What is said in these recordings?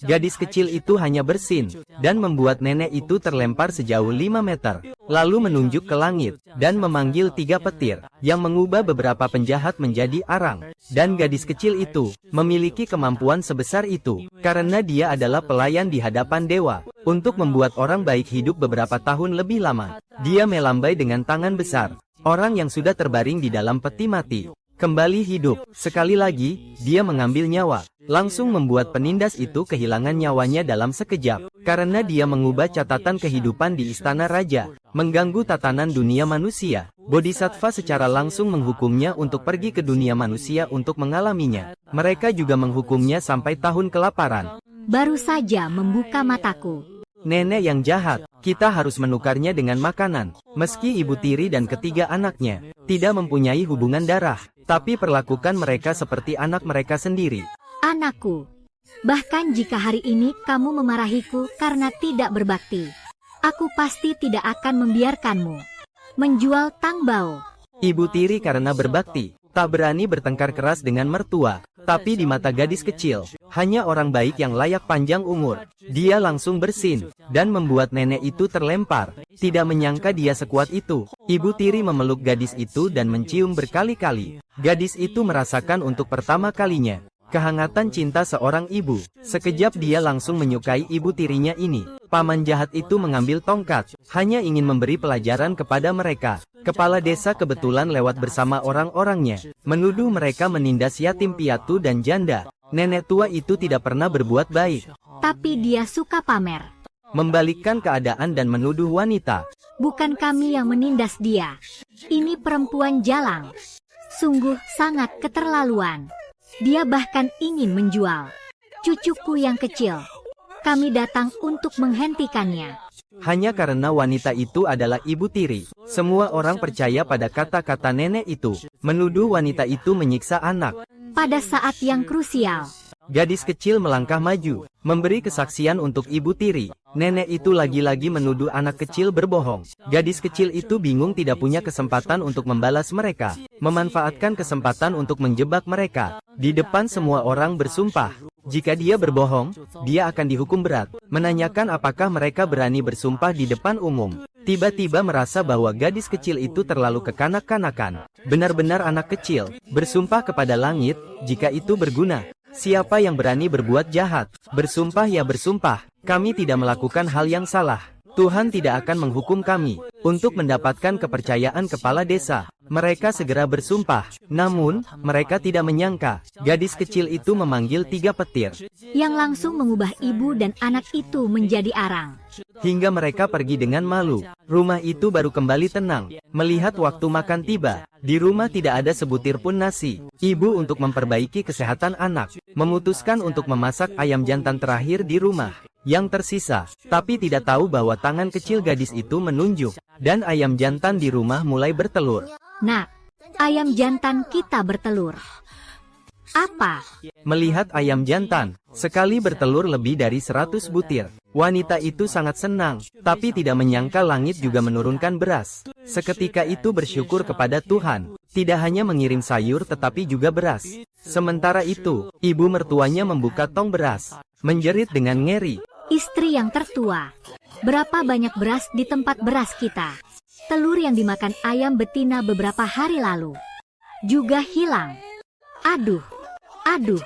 Gadis kecil itu hanya bersin, dan membuat nenek itu terlempar sejauh 5 meter, lalu menunjuk ke langit, dan memanggil 3 petir, yang mengubah beberapa penjahat menjadi arang. Dan gadis kecil itu, memiliki kemampuan sebesar itu, karena dia adalah pelayan di hadapan dewa, untuk membuat orang baik hidup beberapa tahun lebih lama. Dia melambai dengan tangan besar, orang yang sudah terbaring di dalam peti mati kembali hidup. Sekali lagi, dia mengambil nyawa, langsung membuat penindas itu kehilangan nyawanya dalam sekejap, karena dia mengubah catatan kehidupan di istana raja, mengganggu tatanan dunia manusia. Bodhisattva secara langsung menghukumnya untuk pergi ke dunia manusia untuk mengalaminya. Mereka juga menghukumnya sampai tahun kelaparan. Baru saja membuka mataku. Nenek yang jahat, kita harus menukarnya dengan makanan. Meski ibu tiri dan ketiga anaknya tidak mempunyai hubungan darah, tapi perlakukan mereka seperti anak mereka sendiri. Anakku, bahkan jika hari ini kamu memarahiku karena tidak berbakti, aku pasti tidak akan membiarkanmu menjual Tangbao. Ibu tiri karena berbakti, tak berani bertengkar keras dengan mertua, tapi di mata gadis kecil, hanya orang baik yang layak panjang umur. Dia langsung bersin, dan membuat nenek itu terlempar. Tidak menyangka dia sekuat itu. Ibu tiri memeluk gadis itu dan mencium berkali-kali. Gadis itu merasakan untuk pertama kalinya kehangatan cinta seorang ibu. Sekejap dia langsung menyukai ibu tirinya ini. Paman jahat itu mengambil tongkat, hanya ingin memberi pelajaran kepada mereka. Kepala desa kebetulan lewat bersama orang-orangnya, menuduh mereka menindas yatim piatu dan janda. Nenek tua itu tidak pernah berbuat baik, Tapi dia suka pamer. membalikkan keadaan dan menuduh wanita. Bukan kami yang menindas dia. Ini perempuan jalang. Sungguh sangat keterlaluan. Dia bahkan ingin menjual cucuku yang kecil. Kami datang untuk menghentikannya. Hanya karena wanita itu adalah ibu tiri, semua orang percaya pada kata-kata nenek itu, menuduh wanita itu menyiksa anak. Pada saat yang krusial, Gadis kecil melangkah maju, memberi kesaksian untuk ibu tiri. Nenek itu lagi-lagi menuduh anak kecil berbohong. Gadis kecil itu bingung tidak punya kesempatan untuk membalas mereka, memanfaatkan kesempatan untuk menjebak mereka. Di depan semua orang bersumpah, jika dia berbohong, dia akan dihukum berat. Menanyakan apakah mereka berani bersumpah di depan umum. Tiba-tiba merasa bahwa gadis kecil itu terlalu kekanak-kanakan. Benar-benar anak kecil, bersumpah kepada langit, jika itu berguna. Siapa yang berani berbuat jahat? Bersumpah ya bersumpah, kami tidak melakukan hal yang salah. Tuhan tidak akan menghukum kami. Untuk mendapatkan kepercayaan kepala desa, mereka segera bersumpah. Namun, mereka tidak menyangka, gadis kecil itu memanggil 3 petir, yang langsung mengubah ibu dan anak itu menjadi arang. hingga mereka pergi dengan malu. Rumah itu baru kembali tenang, melihat waktu makan tiba. Di rumah tidak ada sebutir pun nasi. Ibu untuk memperbaiki kesehatan anak, memutuskan untuk memasak ayam jantan terakhir di rumah yang tersisa, tapi tidak tahu bahwa tangan kecil gadis itu menunjuk, dan ayam jantan di rumah mulai bertelur. Nah, ayam jantan kita bertelur. Apa? Melihat ayam jantan, sekali bertelur lebih dari 100 butir. Wanita itu sangat senang, tapi tidak menyangka langit juga menurunkan beras. Seketika itu bersyukur kepada Tuhan, tidak hanya mengirim sayur tetapi juga beras. Sementara itu, ibu mertuanya membuka tong beras, menjerit dengan ngeri. Istri yang tertua. Berapa banyak beras di tempat beras kita? Telur yang dimakan ayam betina beberapa hari lalu juga hilang. Aduh, aduh.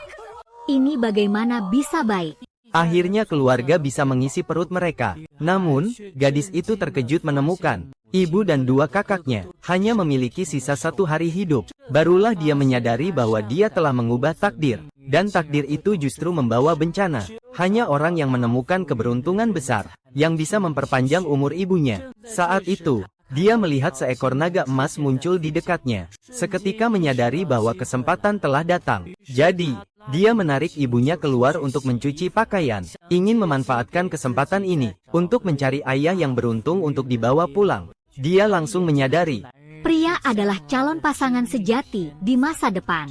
Ini bagaimana bisa baik? Akhirnya keluarga bisa mengisi perut mereka. Namun, gadis itu terkejut menemukan ibu dan 2 kakaknya hanya memiliki sisa 1 hari hidup. Barulah dia menyadari bahwa dia telah mengubah takdir. Dan takdir itu justru membawa bencana. Hanya orang yang menemukan keberuntungan besar yang bisa memperpanjang umur ibunya. Saat itu, dia melihat seekor naga emas muncul di dekatnya. Seketika menyadari bahwa kesempatan telah datang. Jadi, dia menarik ibunya keluar untuk mencuci pakaian. Ingin memanfaatkan kesempatan ini untuk mencari ayah yang beruntung untuk dibawa pulang. Dia langsung menyadari, Pria adalah calon pasangan sejati di masa depan.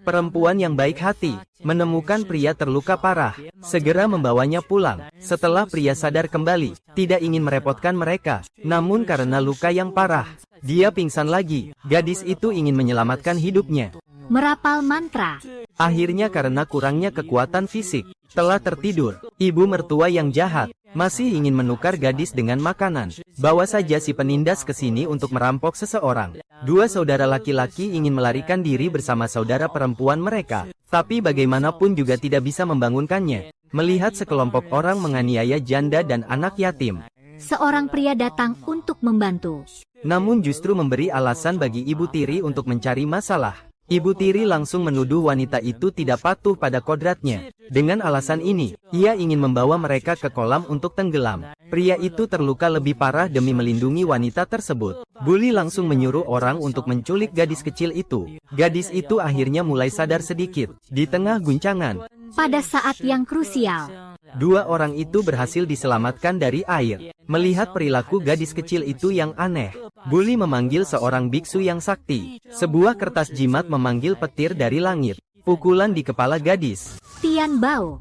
perempuan yang baik hati menemukan pria terluka parah, segera membawanya pulang. Setelah pria sadar kembali, tidak ingin merepotkan mereka, namun karena luka yang parah, dia pingsan lagi. Gadis itu ingin menyelamatkan hidupnya. Merapal mantra. Akhirnya karena kurangnya kekuatan fisik, telah tertidur. Ibu mertua yang jahat, masih ingin menukar gadis dengan makanan. Bawa saja si penindas ke sini untuk merampok seseorang. Dua saudara laki-laki ingin melarikan diri bersama saudara perempuan mereka. Tapi bagaimanapun juga tidak bisa membangunkannya. Melihat sekelompok orang menganiaya janda dan anak yatim. Seorang pria datang untuk membantu. Namun justru memberi alasan bagi Ibu Tiri untuk mencari masalah. Ibu Tiri langsung menuduh wanita itu tidak patuh pada kodratnya. Dengan alasan ini, ia ingin membawa mereka ke kolam untuk tenggelam. Pria itu terluka lebih parah demi melindungi wanita tersebut. Bully langsung menyuruh orang untuk menculik gadis kecil itu. Gadis itu akhirnya mulai sadar sedikit. Di tengah guncangan, Pada saat yang krusial, dua orang itu berhasil diselamatkan dari air. Melihat perilaku gadis kecil itu yang aneh, Bully memanggil seorang biksu yang sakti. Sebuah kertas jimat memanggil petir dari langit. Pukulan di kepala gadis. Tian Bao.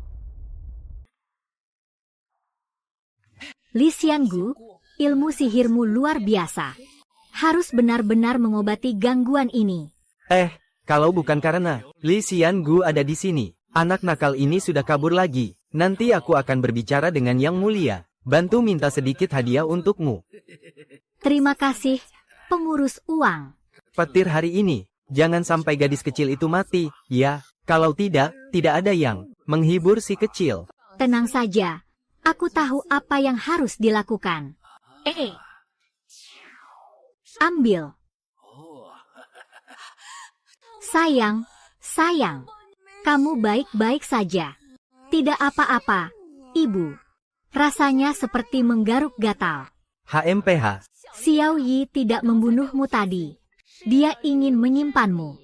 Li Xiangu, ilmu sihirmu luar biasa. Harus benar-benar mengobati gangguan ini. Kalau bukan karena Li Xiangu ada di sini, anak nakal ini sudah kabur lagi. Nanti aku akan berbicara dengan Yang Mulia. Bantu minta sedikit hadiah untukmu. Terima kasih, pengurus uang. Petir hari ini, jangan sampai gadis kecil itu mati, ya. Kalau tidak, tidak ada yang menghibur si kecil. Tenang saja, aku tahu apa yang harus dilakukan. Ambil. Sayang, kamu baik-baik saja. Tidak apa-apa, Ibu. Rasanya seperti menggaruk gatal. HMPH. Xiao Yi tidak membunuhmu tadi. Dia ingin menyimpanmu.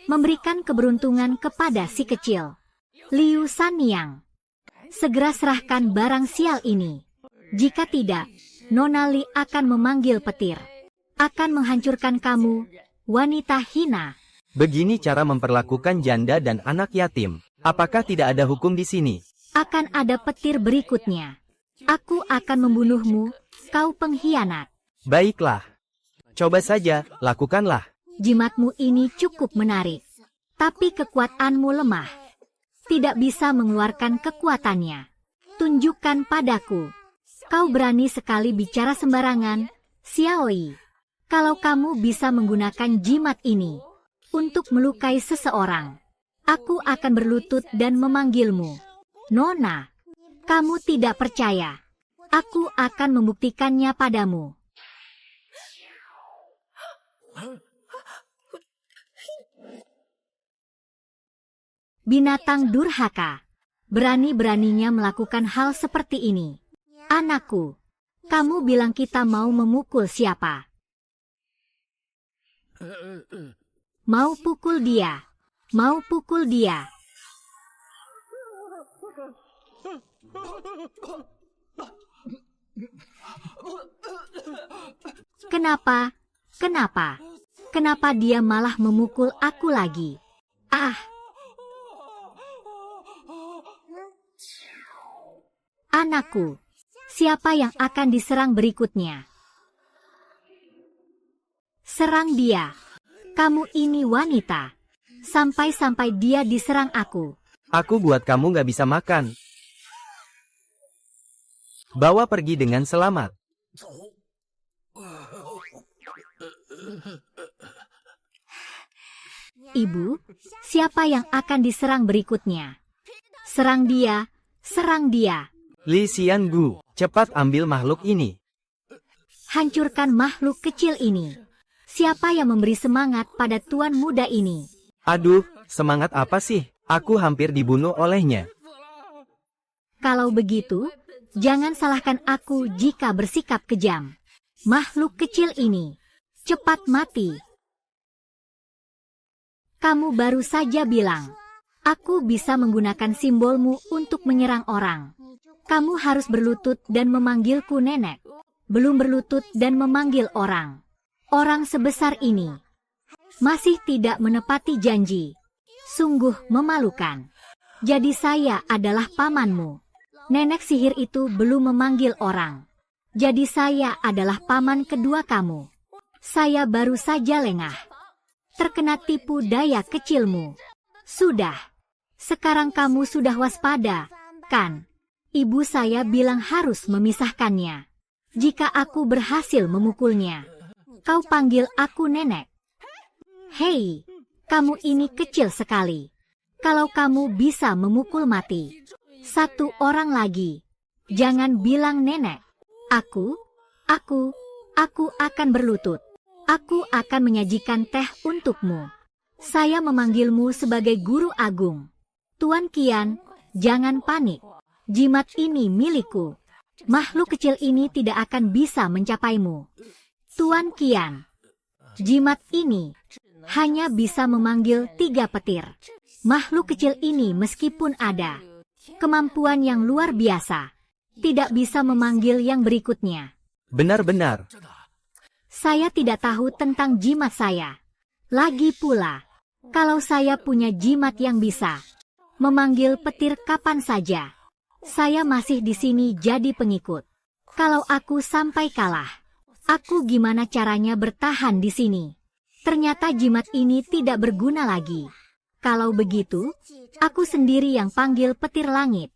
Memberikan keberuntungan kepada si kecil. Liu Sanyang. Segera serahkan barang sial ini. Jika tidak, Nona Li akan memanggil petir. Akan menghancurkan kamu, wanita hina. Begini cara memperlakukan janda dan anak yatim. Apakah tidak ada hukum di sini? Akan ada petir berikutnya. Aku akan membunuhmu, kau pengkhianat. Baiklah. Coba saja, lakukanlah. Jimatmu ini cukup menarik. Tapi kekuatanmu lemah. Tidak bisa mengeluarkan kekuatannya. Tunjukkan padaku. Kau berani sekali bicara sembarangan, Xiaoyi. Kalau kamu bisa menggunakan jimat ini untuk melukai seseorang, aku akan berlutut dan memanggilmu. Nona, kamu tidak percaya. Aku akan membuktikannya padamu. Binatang durhaka. Berani-beraninya melakukan hal seperti ini. Anakku, kamu bilang kita mau memukul siapa? Mau pukul dia. Mau pukul dia. Kenapa? Kenapa dia malah memukul aku lagi? Anakku, siapa yang akan diserang berikutnya? Serang dia. Kamu ini wanita. Sampai-sampai dia diserang aku. Aku buat kamu gak bisa makan. Bawa pergi dengan selamat. Ibu, siapa yang akan diserang berikutnya? Serang dia, serang dia. Li Xiangu, cepat ambil makhluk ini. Hancurkan makhluk kecil ini. Siapa yang memberi semangat pada tuan muda ini? Aduh, semangat apa sih? Aku hampir dibunuh olehnya. Kalau begitu, jangan salahkan aku jika bersikap kejam. Makhluk kecil ini, cepat mati. Kamu baru saja bilang, aku bisa menggunakan simbolmu untuk menyerang orang. Kamu harus berlutut dan memanggilku nenek. Belum berlutut dan memanggil orang. Orang sebesar ini masih tidak menepati janji. Sungguh memalukan. Jadi saya adalah pamanmu. Nenek sihir itu belum memanggil orang. Jadi saya adalah paman kedua kamu. Saya baru saja lengah. Terkena tipu daya kecilmu. Sudah, Sekarang kamu sudah waspada, kan? Ibu saya bilang harus memisahkannya. Jika aku berhasil memukulnya, kau panggil aku nenek. Hei, kamu ini kecil sekali. Kalau kamu bisa memukul mati satu orang lagi, jangan bilang nenek. Aku akan berlutut. Aku akan menyajikan teh untukmu. Saya memanggilmu sebagai guru agung. Tuan Qian, jangan panik. Jimat ini milikku. Makhluk kecil ini tidak akan bisa mencapaimu. Tuan Qian, jimat ini hanya bisa memanggil 3 petir. Makhluk kecil ini meskipun ada kemampuan yang luar biasa, tidak bisa memanggil yang berikutnya. Benar-benar. Saya tidak tahu tentang jimat saya. Lagi pula, kalau saya punya jimat yang bisa memanggil petir kapan saja, saya masih di sini jadi pengikut. Kalau aku sampai kalah, aku gimana caranya bertahan di sini? Ternyata jimat ini tidak berguna lagi. Kalau begitu, aku sendiri yang panggil petir langit.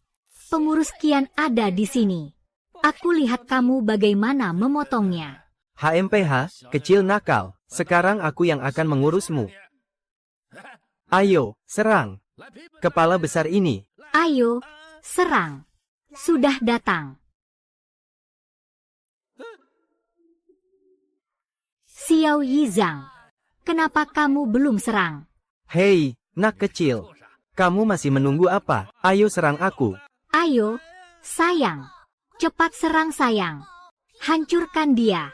Pengurus Qian ada di sini. Aku lihat kamu bagaimana memotongnya. HMPH, kecil nakal. Sekarang aku yang akan mengurusmu. Ayo, serang. Kepala besar ini. Ayo, serang. Sudah datang. Xiao Yizhang, kenapa kamu belum serang? Hei, nak kecil. Kamu masih menunggu apa? Ayo serang aku. Ayo, sayang. Cepat serang sayang. Hancurkan dia.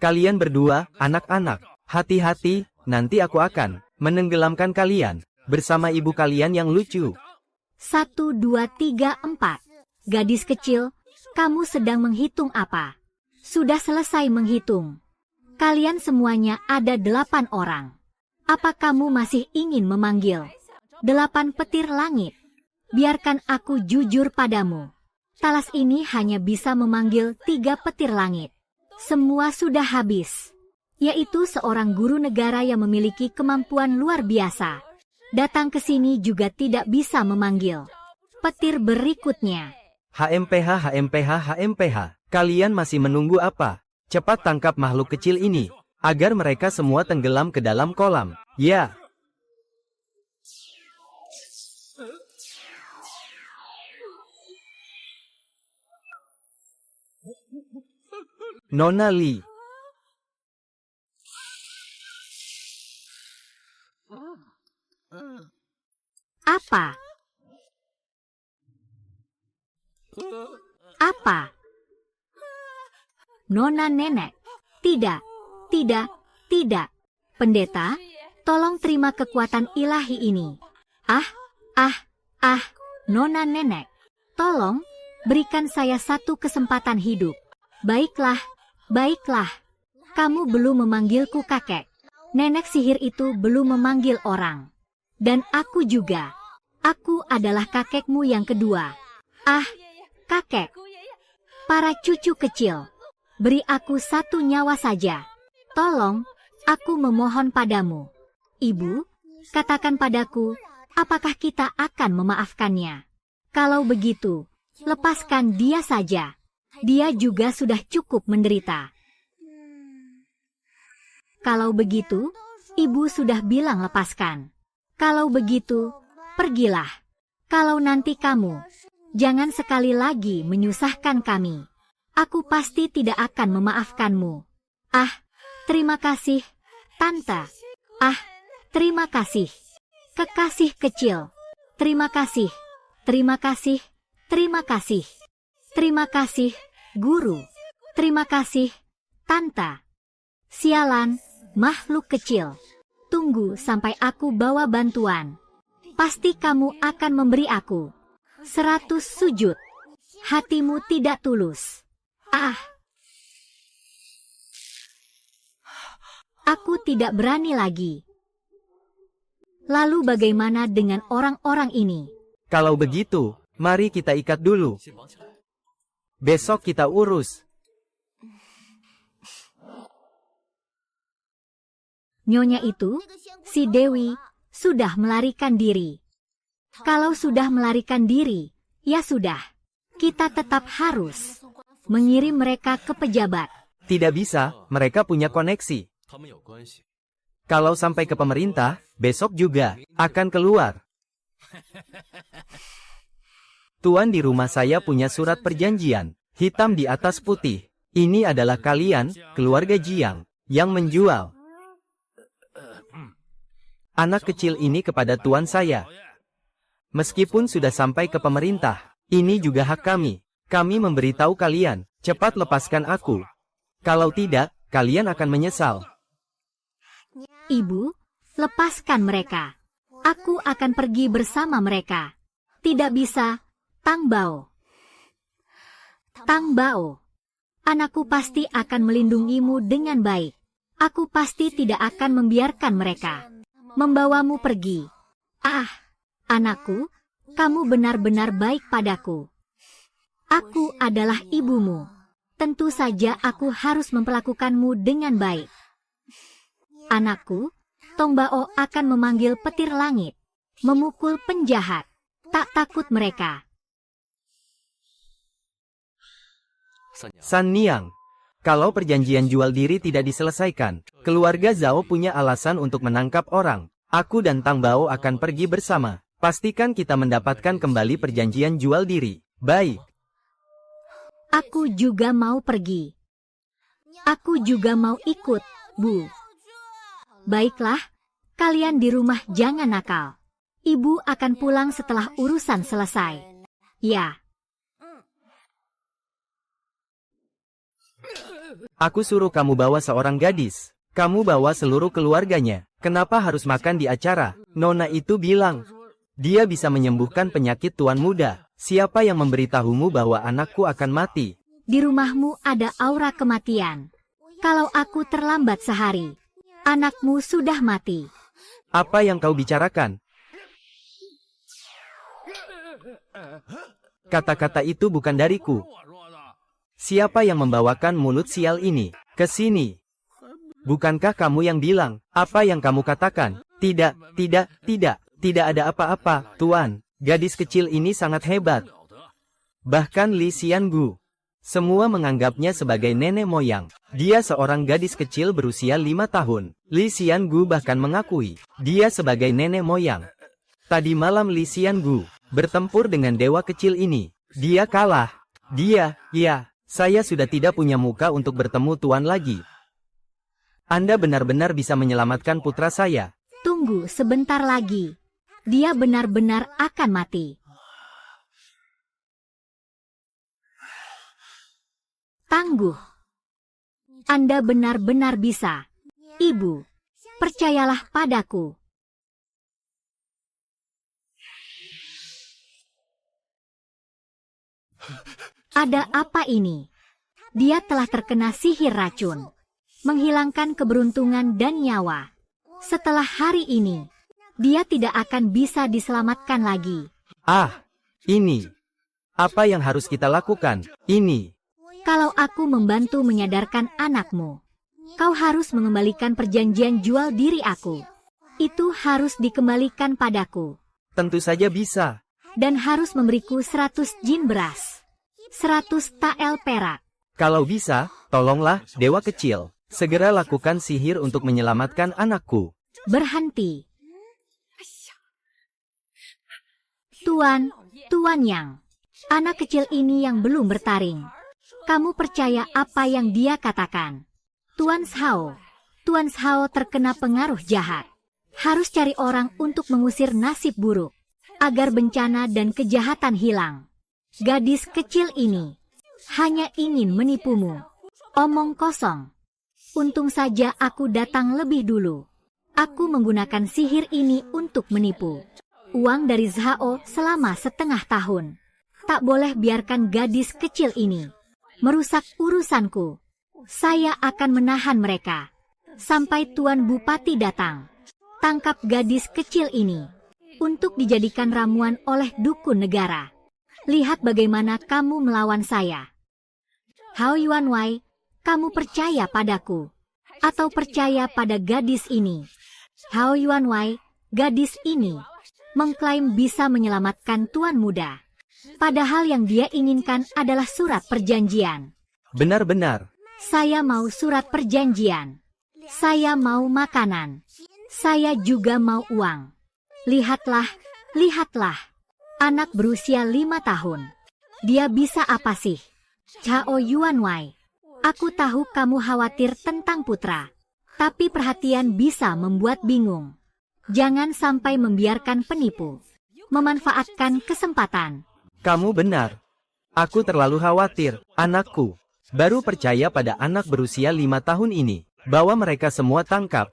Kalian berdua, anak-anak. Hati-hati, nanti aku akan menenggelamkan kalian bersama ibu kalian yang lucu. 1, 2, 3, 4. Gadis kecil, kamu sedang menghitung apa? Sudah selesai menghitung. Kalian semuanya ada 8 orang. Apa kamu masih ingin memanggil 8 petir langit? Biarkan aku jujur padamu. Talas ini hanya bisa memanggil 3 petir langit. Semua sudah habis. Yaitu seorang guru negara yang memiliki kemampuan luar biasa. Datang ke sini juga tidak bisa memanggil petir berikutnya. HMPH, HMPH, HMPH. Kalian masih menunggu apa? Cepat tangkap makhluk kecil ini, agar mereka semua tenggelam ke dalam kolam. Ya. Nona Li. Apa? Apa? Nona nenek. Tidak, tidak, tidak. Pendeta, tolong terima kekuatan ilahi ini. Nona nenek. Tolong, berikan saya satu kesempatan hidup. Baiklah, baiklah. Kamu belum memanggilku kakek. Nenek sihir itu belum memanggil orang. Dan aku juga. Aku adalah kakekmu yang kedua. Kakek. Para cucu kecil. Beri aku 1 nyawa saja. Tolong, aku memohon padamu. Ibu, katakan padaku, apakah kita akan memaafkannya? Kalau begitu, lepaskan dia saja. Dia juga sudah cukup menderita. Kalau begitu, ibu sudah bilang lepaskan. Kalau begitu, pergilah. Kalau nanti kamu, jangan sekali lagi menyusahkan kami. Aku pasti tidak akan memaafkanmu. Terima kasih, Tante. Terima kasih. Kekasih kecil. Terima kasih. Terima kasih. Terima kasih. Terima kasih, Guru. Terima kasih, Tante. Sialan, makhluk kecil. Tunggu sampai aku bawa bantuan. Pasti kamu akan memberi aku 100 sujud. Hatimu tidak tulus. Aku tidak berani lagi. Lalu bagaimana dengan orang-orang ini? Kalau begitu, mari kita ikat dulu. Besok kita urus. Nyonya itu, si Dewi, sudah melarikan diri. Kalau sudah melarikan diri, ya sudah. Kita tetap harus mengirim mereka ke pejabat. Tidak bisa, mereka punya koneksi. Kalau sampai ke pemerintah, besok juga akan keluar. Tuan, di rumah saya punya surat perjanjian, hitam di atas putih. Ini adalah kalian, keluarga Jiang, yang menjual anak kecil ini kepada tuan saya. Meskipun sudah sampai ke pemerintah, ini juga hak kami. Kami memberitahu kalian, cepat lepaskan aku. Kalau tidak, kalian akan menyesal. Ibu, lepaskan mereka. Aku akan pergi bersama mereka. Tidak bisa, Tang Bao. Tang Bao, anakku pasti akan melindungimu dengan baik. Aku pasti tidak akan membiarkan mereka membawamu pergi. Ah, anakku, kamu benar-benar baik padaku. Aku adalah ibumu. Tentu saja aku harus memperlakukanmu dengan baik. Anakku, Tong Bao akan memanggil petir langit, memukul penjahat. Tak takut mereka. San Niang, kalau perjanjian jual diri tidak diselesaikan, keluarga Zhao punya alasan untuk menangkap orang. Aku dan Tang Bao akan pergi bersama. Pastikan kita mendapatkan kembali perjanjian jual diri. Baik. Aku juga mau pergi. Aku juga mau ikut, Bu. Baiklah, kalian di rumah jangan nakal. Ibu akan pulang setelah urusan selesai. Ya. Aku suruh kamu bawa seorang gadis. Kamu bawa seluruh keluarganya. Kenapa harus makan di acara? Nona itu bilang, dia bisa menyembuhkan penyakit tuan muda. Siapa yang memberitahumu bahwa anakku akan mati? Di rumahmu ada aura kematian. Kalau aku terlambat sehari, anakmu sudah mati. Apa yang kau bicarakan? Kata-kata itu bukan dariku. Siapa yang membawakan mulut sial ini ke sini? Bukankah kamu yang bilang, apa yang kamu katakan? Tidak, tidak ada apa-apa, Tuan. Gadis kecil ini sangat hebat. Bahkan Li Xiangu, semua menganggapnya sebagai nenek moyang. Dia seorang gadis kecil berusia 5 tahun. Li Xiangu bahkan mengakui, dia sebagai nenek moyang. Tadi malam Li Xiangu bertempur dengan dewa kecil ini. Dia kalah. Saya sudah tidak punya muka untuk bertemu Tuan lagi. Anda benar-benar bisa menyelamatkan putra saya. Tunggu sebentar lagi. Dia benar-benar akan mati. Tangguh. Anda benar-benar bisa. Ibu, percayalah padaku. Ada apa ini? Dia telah terkena sihir racun, menghilangkan keberuntungan dan nyawa. Setelah hari ini, dia tidak akan bisa diselamatkan lagi. Ah, ini. Apa yang harus kita lakukan? Ini. Kalau aku membantu menyadarkan anakmu, kau harus mengembalikan perjanjian jual diri aku. Itu harus dikembalikan padaku. Tentu saja bisa. Dan harus memberiku 100 jin beras. 100 tael perak. Kalau bisa, tolonglah, dewa kecil. Segera lakukan sihir untuk menyelamatkan anakku. Berhenti. Tuan Yang. Anak kecil ini yang belum bertaring. Kamu percaya apa yang dia katakan? Tuan Shao terkena pengaruh jahat. Harus cari orang untuk mengusir nasib buruk. Agar bencana dan kejahatan hilang. Gadis kecil ini hanya ingin menipumu. Omong kosong. Untung saja aku datang lebih dulu. Aku menggunakan sihir ini untuk menipu. Uang dari Zhao selama setengah tahun. Tak boleh biarkan gadis kecil ini merusak urusanku. Saya akan menahan mereka sampai Tuan Bupati datang. Tangkap gadis kecil ini untuk dijadikan ramuan oleh dukun negara. Lihat bagaimana kamu melawan saya. Hao Yuanwei, kamu percaya padaku atau percaya pada gadis ini? Hao Yuanwei, gadis ini mengklaim bisa menyelamatkan tuan muda. Padahal yang dia inginkan adalah surat perjanjian. Benar-benar. Saya mau surat perjanjian. Saya mau makanan. Saya juga mau uang. Lihatlah, lihatlah. Anak berusia 5 tahun. Dia bisa apa sih? Chao Yuanwei. Aku tahu kamu khawatir tentang putra. Tapi perhatian bisa membuat bingung. Jangan sampai membiarkan penipu memanfaatkan kesempatan. Kamu benar. Aku terlalu khawatir, anakku. Baru percaya pada anak berusia 5 tahun ini. Bawa mereka semua tangkap.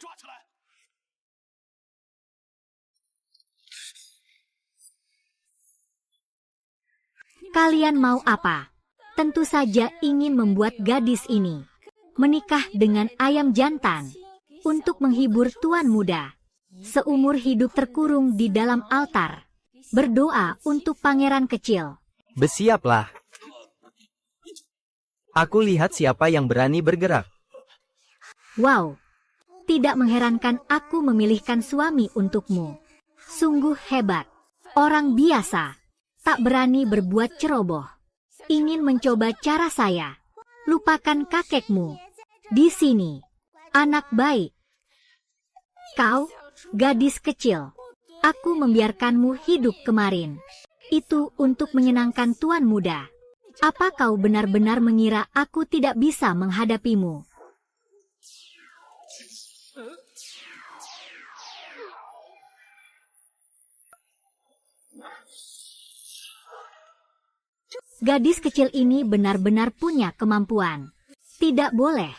Kalian mau apa? Tentu saja ingin membuat gadis ini menikah dengan ayam jantan untuk menghibur tuan muda. Seumur hidup terkurung di dalam altar. Berdoa untuk pangeran kecil. Bersiaplah. Aku lihat siapa yang berani bergerak. Wow. Tidak mengherankan aku memilihkan suami untukmu. Sungguh hebat. Orang biasa. Tak berani berbuat ceroboh. Ingin mencoba cara saya. Lupakan kakekmu. Di sini. Anak baik. Kau, gadis kecil. Aku membiarkanmu hidup kemarin. Itu untuk menyenangkan tuan muda. Apa kau benar-benar mengira aku tidak bisa menghadapimu? Gadis kecil ini benar-benar punya kemampuan. Tidak boleh.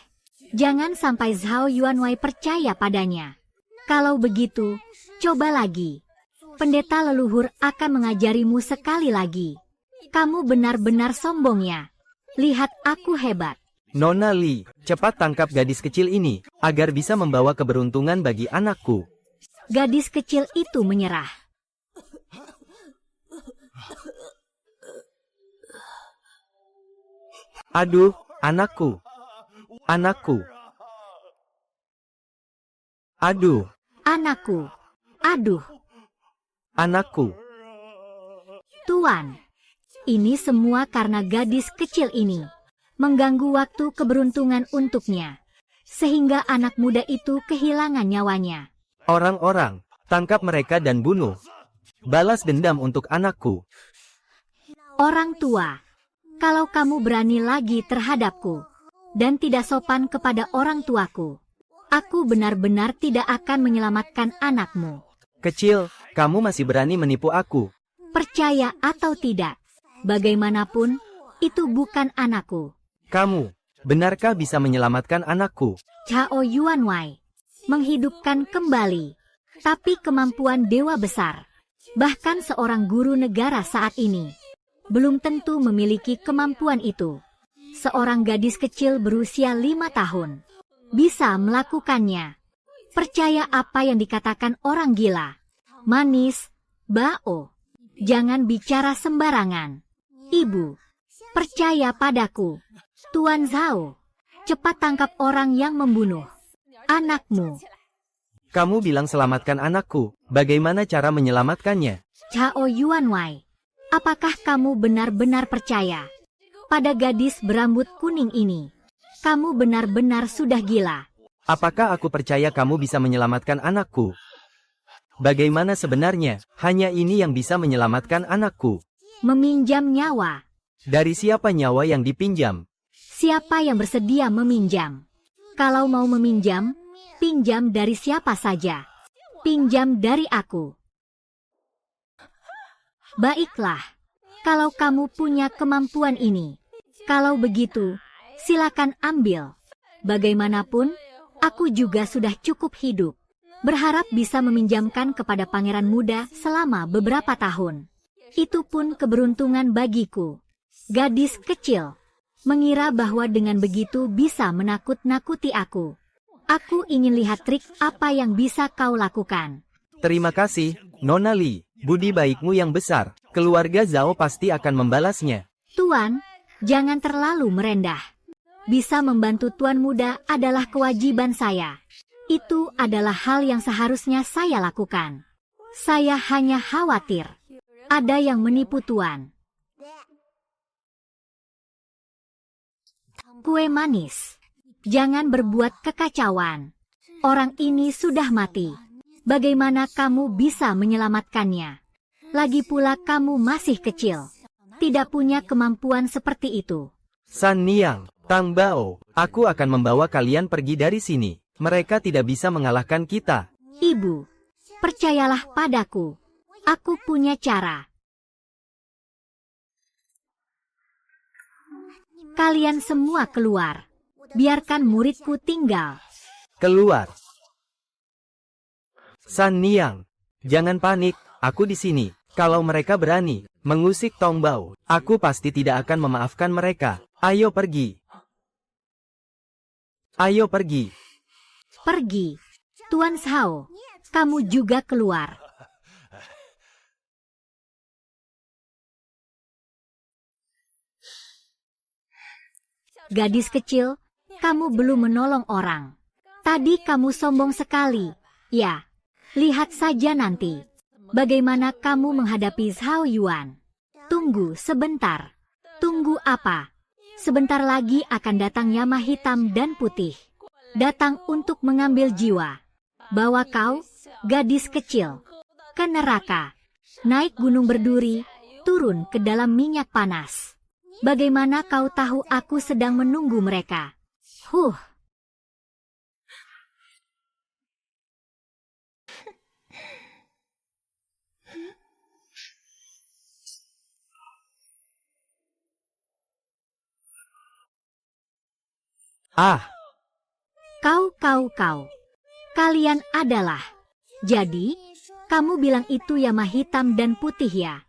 Jangan sampai Zhao Yuanwei percaya padanya. Kalau begitu, coba lagi. Pendeta leluhur akan mengajarimu sekali lagi. Kamu benar-benar sombong ya. Lihat aku hebat. Nona Li, cepat tangkap gadis kecil ini, agar bisa membawa keberuntungan bagi anakku. Gadis kecil itu menyerah. Aduh, anakku. Anakku. Aduh. Anakku. Aduh. Anakku. Tuan. Ini semua karena gadis kecil ini. Mengganggu waktu keberuntungan untuknya. Sehingga anak muda itu kehilangan nyawanya. Orang-orang, tangkap mereka dan bunuh. Balas dendam untuk anakku. Orang tua. Kalau kamu berani lagi terhadapku. Dan tidak sopan kepada orang tuaku. Aku benar-benar tidak akan menyelamatkan anakmu. Kecil, kamu masih berani menipu aku. Percaya atau tidak, bagaimanapun, itu bukan anakku. Kamu, benarkah bisa menyelamatkan anakku? Chao Yuanwei, menghidupkan kembali. Tapi kemampuan dewa besar, bahkan seorang guru negara saat ini, belum tentu memiliki kemampuan itu. Seorang gadis kecil berusia 5 tahun. Bisa melakukannya. Percaya apa yang dikatakan orang gila. Manis, Bao. Jangan bicara sembarangan. Ibu, percaya padaku. Tuan Zhao, cepat tangkap orang yang membunuh anakmu. Kamu bilang selamatkan anakku. Bagaimana cara menyelamatkannya? Chao Yuanwei, apakah kamu benar-benar percaya pada gadis berambut kuning ini? Kamu benar-benar sudah gila. Apakah aku percaya kamu bisa menyelamatkan anakku? Bagaimana sebenarnya? Hanya ini yang bisa menyelamatkan anakku. Meminjam nyawa. Dari siapa nyawa yang dipinjam? Siapa yang bersedia meminjam? Kalau mau meminjam, pinjam dari siapa saja. Pinjam dari aku. Baiklah. Kalau kamu punya kemampuan ini. Kalau begitu, silakan ambil. Bagaimanapun, aku juga sudah cukup hidup. Berharap bisa meminjamkan kepada pangeran muda selama beberapa tahun. Itu pun keberuntungan bagiku. Gadis kecil, mengira bahwa dengan begitu bisa menakut-nakuti aku. Aku ingin lihat trik apa yang bisa kau lakukan. Terima kasih, Nona Li. Budi baikmu yang besar. Keluarga Zhao pasti akan membalasnya. Tuan, jangan terlalu merendah. Bisa membantu tuan muda adalah kewajiban saya. Itu adalah hal yang seharusnya saya lakukan. Saya hanya khawatir. Ada yang menipu Tuan. Kue manis. Jangan berbuat kekacauan. Orang ini sudah mati. Bagaimana kamu bisa menyelamatkannya? Lagi pula kamu masih kecil. Tidak punya kemampuan seperti itu. San Niang, Tang Bao, aku akan membawa kalian pergi dari sini. Mereka tidak bisa mengalahkan kita. Ibu, percayalah padaku. Aku punya cara. Kalian semua keluar. Biarkan muridku tinggal. Keluar. San Niang, jangan panik, aku di sini. Kalau mereka berani mengusik Tong Bao, aku pasti tidak akan memaafkan mereka. Ayo pergi. Ayo pergi. Pergi. Tuan Shao, kamu juga keluar. Gadis kecil, kamu belum menolong orang. Tadi kamu sombong sekali. Ya, lihat saja nanti. Bagaimana kamu menghadapi Zhao Yuan? Tunggu sebentar. Tunggu apa? Sebentar lagi akan datang Yama hitam dan putih. Datang untuk mengambil jiwa. Bawa kau, gadis kecil, ke neraka. Naik gunung berduri, turun ke dalam minyak panas. Bagaimana kau tahu aku sedang menunggu mereka? Ah, Kau. Kalian adalah. Jadi, kamu bilang itu Yama hitam dan putih ya?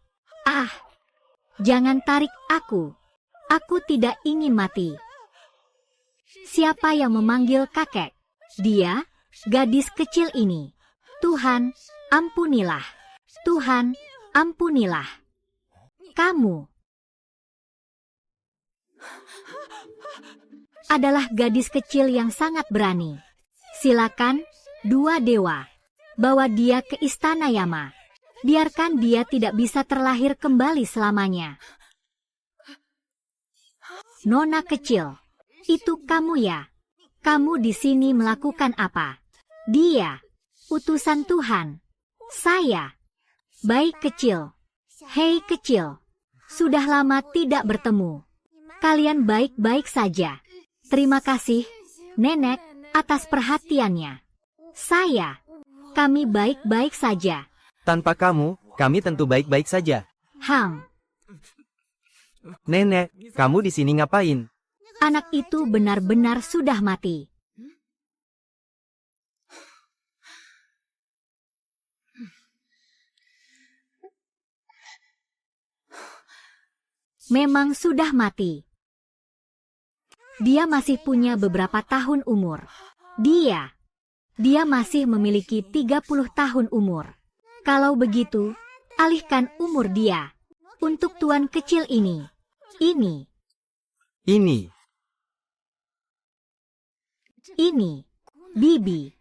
Ah, jangan tarik aku. Aku tidak ingin mati. Siapa yang memanggil kakek? Dia, gadis kecil ini. Tuhan, ampunilah. Tuhan, ampunilah. Kamu adalah gadis kecil yang sangat berani. Silakan, dua dewa. Bawa dia ke istana Yama. Biarkan dia tidak bisa terlahir kembali selamanya. Nona kecil, itu kamu ya? Kamu di sini melakukan apa? Dia, utusan Tuhan. Saya, baik kecil. Hei kecil, sudah lama tidak bertemu. Kalian baik-baik saja. Terima kasih, Nenek, atas perhatiannya. Kami baik-baik saja. tanpa kamu, kami tentu baik-baik saja. Nenek, kamu di sini ngapain? Anak itu benar-benar sudah mati. Memang sudah mati. Dia masih punya beberapa tahun umur. Dia masih memiliki 30 tahun umur. Kalau begitu, alihkan umur dia. Untuk tuan kecil ini. Ini. Bibi.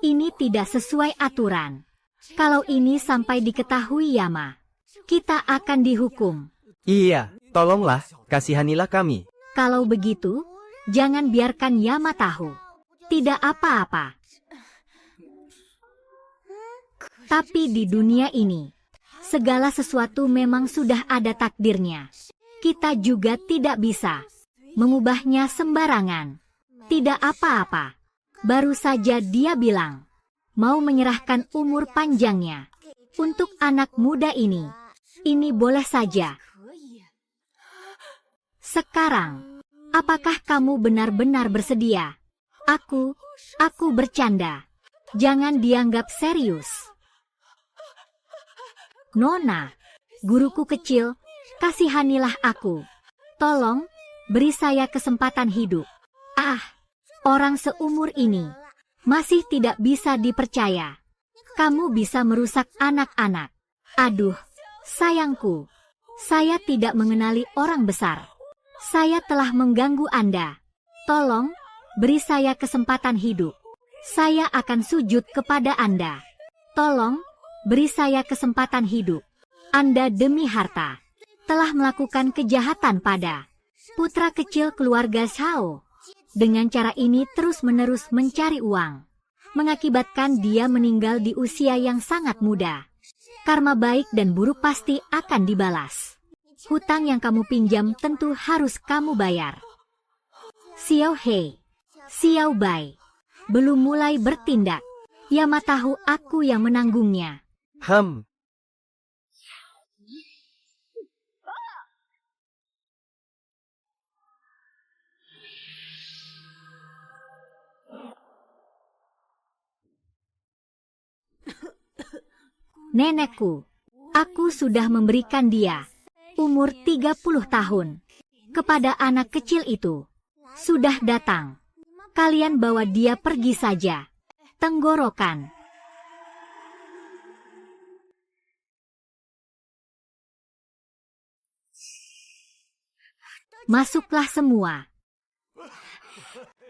Ini tidak sesuai aturan. Kalau ini sampai diketahui Yama, kita akan dihukum. Iya, tolonglah, kasihanilah kami. Kalau begitu, jangan biarkan Yama tahu. Tidak apa-apa. Tapi di dunia ini, segala sesuatu memang sudah ada takdirnya. Kita juga tidak bisa mengubahnya sembarangan. Tidak apa-apa. Baru saja dia bilang, mau menyerahkan umur panjangnya. Untuk anak muda ini boleh saja. Sekarang, apakah kamu benar-benar bersedia? Aku bercanda. Jangan dianggap serius. Nona, guruku kecil, kasihanilah aku. Tolong, beri saya kesempatan hidup. Orang seumur ini masih tidak bisa dipercaya. Kamu bisa merusak anak-anak. Aduh, sayangku. Saya tidak mengenali orang besar. Saya telah mengganggu Anda. Tolong, beri saya kesempatan hidup. Saya akan sujud kepada Anda. Tolong, beri saya kesempatan hidup. Anda demi harta telah melakukan kejahatan pada putra kecil keluarga Zhao. Dengan cara ini terus-menerus mencari uang, mengakibatkan dia meninggal di usia yang sangat muda. Karma baik dan buruk pasti akan dibalas. Hutang yang kamu pinjam tentu harus kamu bayar. Xiao He, Xiao Bai, belum mulai bertindak. Yama tahu aku yang menanggungnya. Nenekku, aku sudah memberikan dia umur 30 tahun. Kepada anak kecil itu, sudah datang. Kalian bawa dia pergi saja. Tenggorokan. Masuklah semua.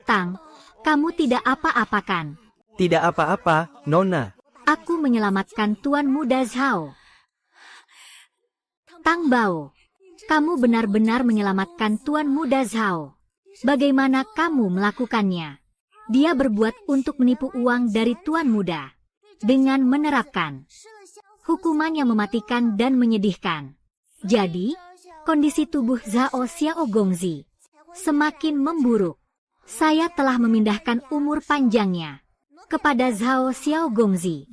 Tang, kamu tidak apa-apakan. Tidak apa-apa, Nona. Aku menyelamatkan Tuan Muda Zhao. Tang Bao, kamu benar-benar menyelamatkan Tuan Muda Zhao. Bagaimana kamu melakukannya? Dia berbuat untuk menipu uang dari Tuan Muda dengan menerapkan hukuman yang mematikan dan menyedihkan. Jadi, kondisi tubuh Zhao Xiaogongzi semakin memburuk. Saya telah memindahkan umur panjangnya kepada Zhao Xiaogongzi.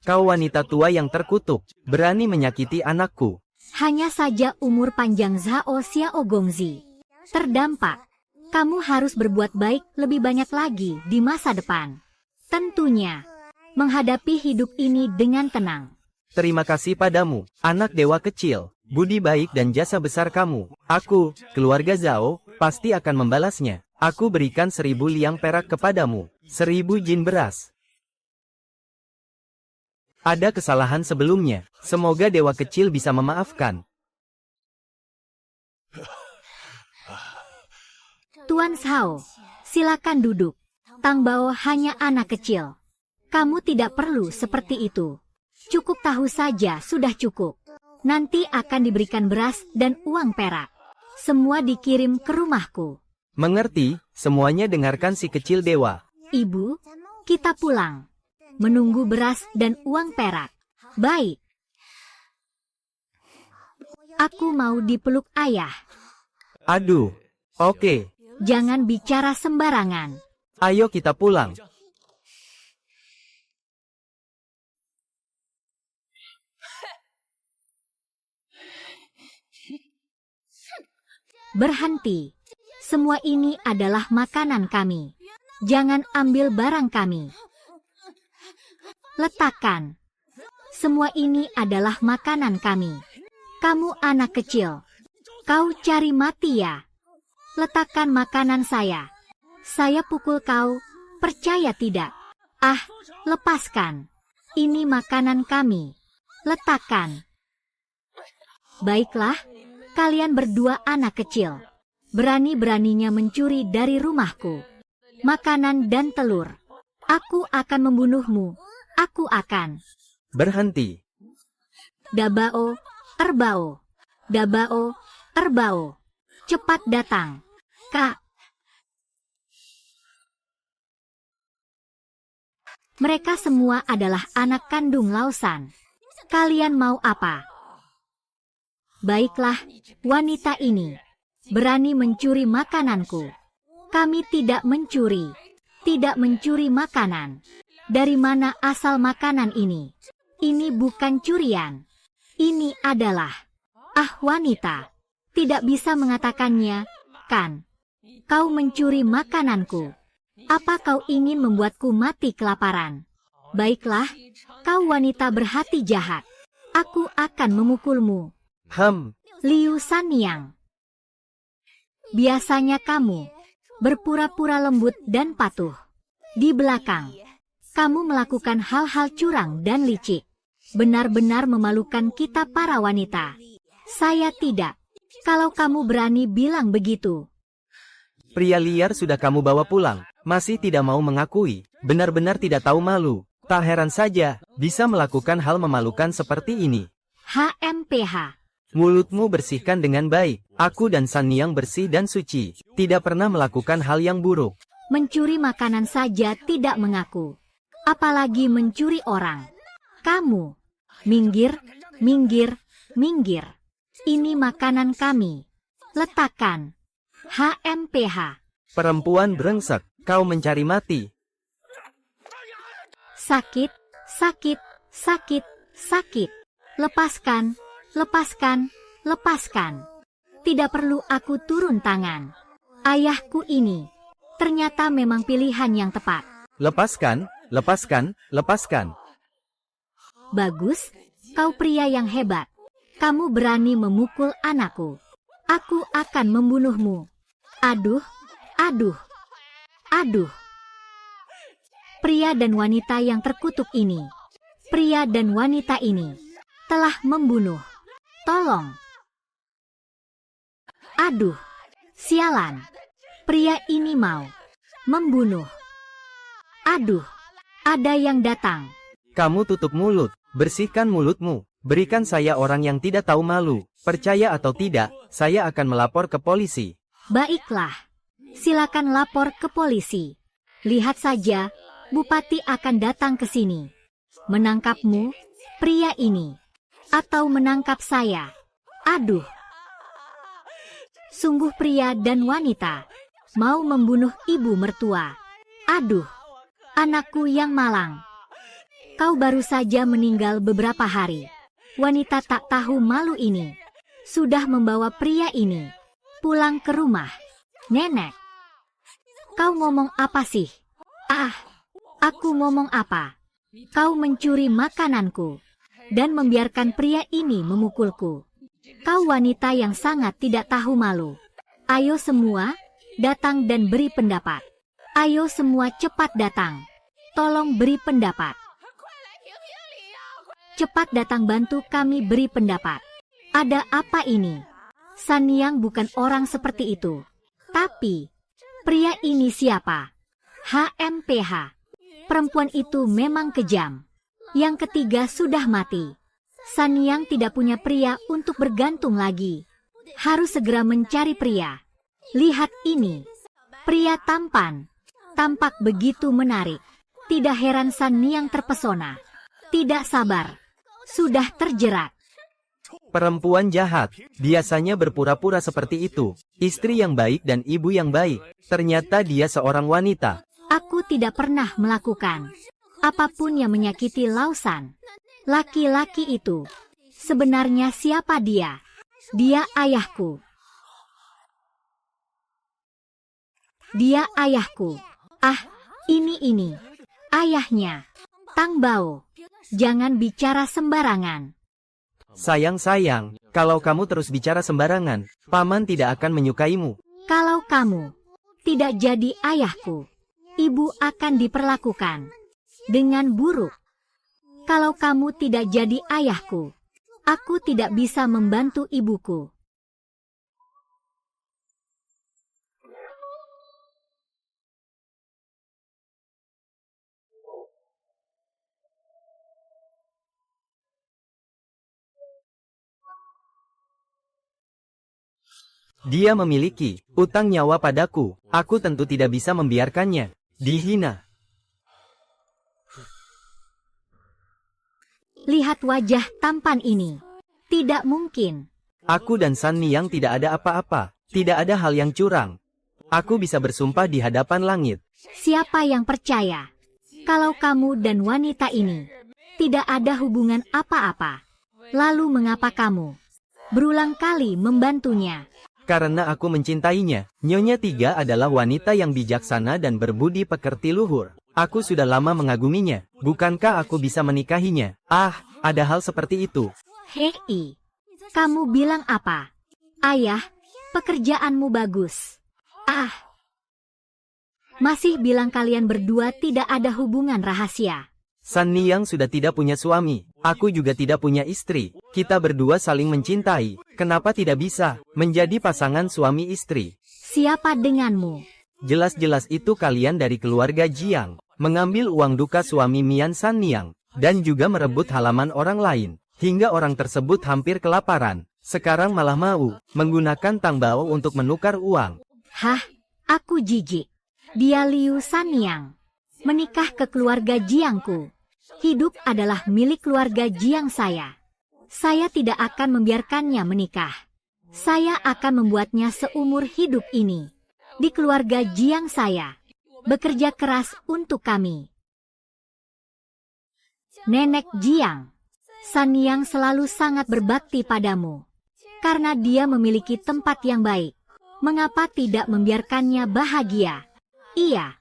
Kau wanita tua yang terkutuk, berani menyakiti anakku. Hanya saja umur panjang Zhao Xiaogongzi terdampak. Kamu harus berbuat baik lebih banyak lagi di masa depan. Tentunya, menghadapi hidup ini dengan tenang. Terima kasih padamu, anak dewa kecil. Budi baik dan jasa besar kamu. Aku, keluarga Zhao, pasti akan membalasnya. Aku berikan 1000 liang perak kepadamu. 1000 jin beras. Ada kesalahan sebelumnya. Semoga dewa kecil bisa memaafkan. Tuan Zhao, silakan duduk. Tang Bao hanya anak kecil. Kamu tidak perlu seperti itu. Cukup tahu saja sudah cukup. Nanti akan diberikan beras dan uang perak. Semua dikirim ke rumahku. Mengerti, semuanya dengarkan si kecil dewa. Ibu, kita pulang. Menunggu beras dan uang perak. Baik. Aku mau dipeluk ayah. Aduh. Oke. Jangan bicara sembarangan. Ayo kita pulang. Berhenti. Semua ini adalah makanan kami. Jangan ambil barang kami. Letakkan. Semua ini adalah makanan kami. Kamu anak kecil. Kau cari mati ya? Letakkan makanan saya. Saya pukul kau, percaya tidak? Ah, lepaskan. Ini makanan kami. Letakkan. Baiklah, kalian berdua anak kecil. Berani-beraninya mencuri dari rumahku. Makanan dan telur. Aku akan membunuhmu. Aku akan. Berhenti. Dabao, erbao. Dabao, erbao. Cepat datang. Kak. Mereka semua adalah anak kandung Lausan. Kalian mau apa? Baiklah, wanita ini berani mencuri makananku. Kami tidak mencuri. Tidak mencuri makanan. Dari mana asal makanan ini? Ini bukan curian. Ini adalah... Ah wanita, tidak bisa mengatakannya, kan? Kau mencuri makananku. Apa kau ingin membuatku mati kelaparan? Baiklah, kau wanita berhati jahat. Aku akan memukulmu. Liu Sanyang. Biasanya kamu berpura-pura lembut dan patuh. Di belakang, kamu melakukan hal-hal curang dan licik. Benar-benar memalukan kita para wanita. Saya tidak. Kalau kamu berani bilang begitu. Pria liar sudah kamu bawa pulang, masih tidak mau mengakui, benar-benar tidak tahu malu. Tak heran saja, bisa melakukan hal memalukan seperti ini. HMPH. Mulutmu bersihkan dengan baik. Aku dan San Niang bersih dan suci, tidak pernah melakukan hal yang buruk. Mencuri makanan saja tidak mengaku. Apalagi mencuri orang. Kamu. Minggir, minggir, minggir. Ini makanan kami. Letakkan. HMPH. Perempuan brengsek, kau mencari mati. Sakit, sakit, sakit, sakit. Lepaskan, lepaskan, lepaskan. Tidak perlu aku turun tangan. Ayahku ini. Ternyata memang pilihan yang tepat. Lepaskan, lepaskan, lepaskan. Bagus, kau pria yang hebat. Kamu berani memukul anakku. Aku akan membunuhmu. Aduh, aduh, aduh. Pria dan wanita yang terkutuk ini. Pria dan wanita ini telah membunuh. Tolong. Aduh, sialan. Pria ini mau membunuh. Aduh, ada yang datang. Kamu tutup mulut, bersihkan mulutmu. Berikan saya orang yang tidak tahu malu. Percaya atau tidak, saya akan melapor ke polisi. Baiklah, silakan lapor ke polisi. Lihat saja, Bupati akan datang ke sini. Menangkapmu, pria ini. Atau menangkap saya. Aduh. Sungguh pria dan wanita. Mau membunuh ibu mertua. Aduh. Anakku yang malang. Kau baru saja meninggal beberapa hari. Wanita tak tahu malu ini. Sudah membawa pria ini pulang ke rumah. Nenek. Kau ngomong apa sih? Ah. Aku ngomong apa? Kau mencuri makananku dan membiarkan pria ini memukulku. Kau wanita yang sangat tidak tahu malu. Ayo semua, datang dan beri pendapat. Ayo semua cepat datang. Tolong beri pendapat. Cepat datang bantu kami beri pendapat. Ada apa ini? San Niang bukan orang seperti itu. Tapi, pria ini siapa? HMPH. Perempuan itu memang kejam. Yang ketiga sudah mati. San Niang tidak punya pria untuk bergantung lagi. Harus segera mencari pria. Lihat ini. Pria tampan. Tampak begitu menarik. Tidak heran San Niang terpesona. Tidak sabar. Sudah terjerat. Perempuan jahat, biasanya berpura-pura seperti itu. Istri yang baik dan ibu yang baik. Ternyata dia seorang wanita. Aku tidak pernah melakukan apapun yang menyakiti Lausan. Laki-laki itu. Sebenarnya siapa dia? Dia ayahku. Dia ayahku. Ah, ini. Ayahnya. Tang Bao. Jangan bicara sembarangan. Sayang, kalau kamu terus bicara sembarangan, paman tidak akan menyukaimu. Kalau kamu tidak jadi ayahku, ibu akan diperlakukan dengan buruk. Kalau kamu tidak jadi ayahku, aku tidak bisa membantu ibuku. Dia memiliki utang nyawa padaku. Aku tentu tidak bisa membiarkannya dihina. Lihat wajah tampan ini. Tidak mungkin. Aku dan San Niang tidak ada apa-apa. Tidak ada hal yang curang. Aku bisa bersumpah di hadapan langit. Siapa yang percaya? Kalau kamu dan wanita ini tidak ada hubungan apa-apa, lalu mengapa kamu berulang kali membantunya? Karena aku mencintainya. Nyonya Tiga adalah wanita yang bijaksana dan berbudi pekerti luhur. Aku sudah lama mengaguminya. Bukankah aku bisa menikahinya? Ah, ada hal seperti itu. Hei, kamu bilang apa? Ayah, pekerjaanmu bagus. Ah, masih bilang kalian berdua tidak ada hubungan rahasia. San Niang sudah tidak punya suami. Aku juga tidak punya istri. Kita berdua saling mencintai, kenapa tidak bisa menjadi pasangan suami istri? Siapa denganmu? Jelas-jelas itu kalian dari keluarga Jiang, mengambil uang duka suami Mian San Niang, dan juga merebut halaman orang lain, hingga orang tersebut hampir kelaparan. Sekarang malah mau menggunakan Tang Bao untuk menukar uang. Hah, aku jijik. Dia Liu San Niang. Menikah ke keluarga Jiangku. Hidup adalah milik keluarga Jiang saya. Saya tidak akan membiarkannya menikah. Saya akan membuatnya seumur hidup ini. Di keluarga Jiang saya. Bekerja keras untuk kami. Nenek Jiang. San Niang selalu sangat berbakti padamu. Karena dia memiliki tempat yang baik. Mengapa tidak membiarkannya bahagia? Iya.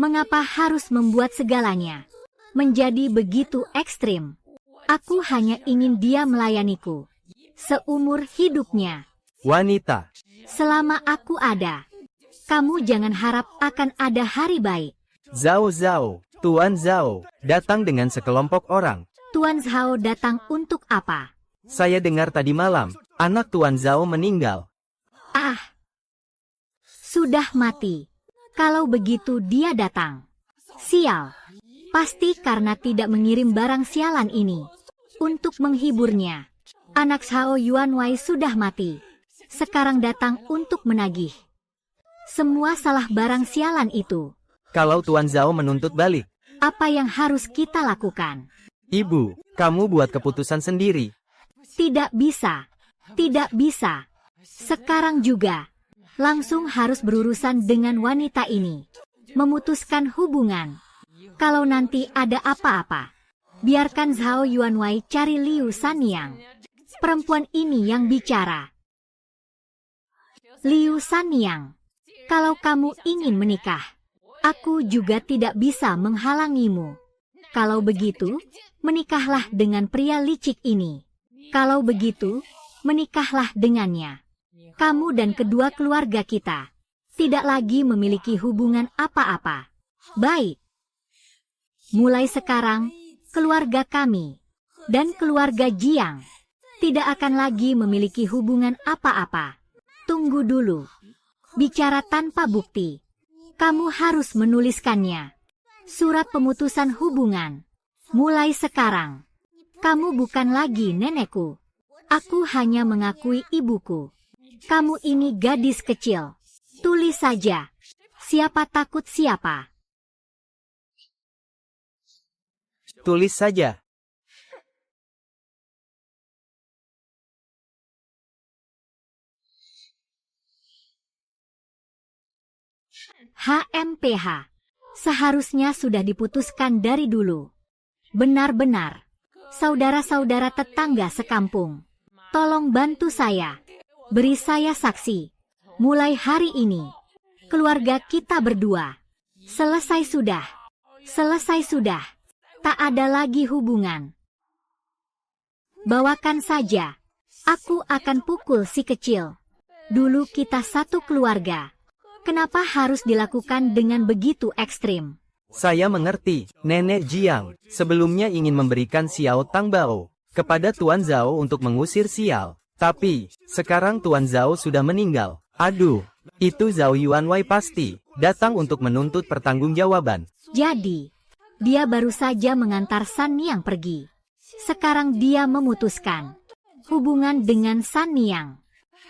Mengapa harus membuat segalanya menjadi begitu ekstrim? Aku hanya ingin dia melayaniku seumur hidupnya. Wanita. Selama aku ada, kamu jangan harap akan ada hari baik. Zhao Zhao, Tuan Zhao, datang dengan sekelompok orang. Tuan Zhao datang untuk apa? Saya dengar tadi malam, anak Tuan Zhao meninggal. Ah, sudah mati. Kalau begitu dia datang. Sial. Pasti karena tidak mengirim barang sialan ini. Untuk menghiburnya. Anak Zhao Yuanwei sudah mati. Sekarang datang untuk menagih. Semua salah barang sialan itu. Kalau Tuan Zhao menuntut balik. Apa yang harus kita lakukan? Ibu, kamu buat keputusan sendiri. Tidak bisa. Tidak bisa. Sekarang juga. Langsung harus berurusan dengan wanita ini. Memutuskan hubungan. Kalau nanti ada apa-apa, biarkan Zhao Yuanwei cari Liu San Niang. Perempuan ini yang bicara. Liu San Niang, kalau kamu ingin menikah, aku juga tidak bisa menghalangimu. Kalau begitu, menikahlah dengan pria licik ini. Kalau begitu, menikahlah dengannya. Kamu dan kedua keluarga kita tidak lagi memiliki hubungan apa-apa. Baik. Mulai sekarang, keluarga kami dan keluarga Jiang tidak akan lagi memiliki hubungan apa-apa. Tunggu dulu. Bicara tanpa bukti. Kamu harus menuliskannya. Surat pemutusan hubungan. Mulai sekarang. Kamu bukan lagi nenekku. Aku hanya mengakui ibuku. Kamu ini gadis kecil. Tulis saja. Siapa takut siapa? Tulis saja. HMPH. Seharusnya sudah diputuskan dari dulu. Benar-benar. Saudara-saudara tetangga sekampung. Tolong bantu saya. Beri saya saksi. Mulai hari ini, keluarga kita berdua. Selesai sudah. Selesai sudah. Tak ada lagi hubungan. Bawakan saja. Aku akan pukul si kecil. Dulu kita satu keluarga. Kenapa harus dilakukan dengan begitu ekstrim? Saya mengerti, Nenek Jiang. Sebelumnya ingin memberikan Xiao Tang Bao kepada Tuan Zhao untuk mengusir sial. Tapi, sekarang Tuan Zhao sudah meninggal. Aduh, itu Zhao Yuanwei pasti datang untuk menuntut pertanggungjawaban. Jadi, dia baru saja mengantar San Niang pergi. Sekarang dia memutuskan hubungan dengan San Niang.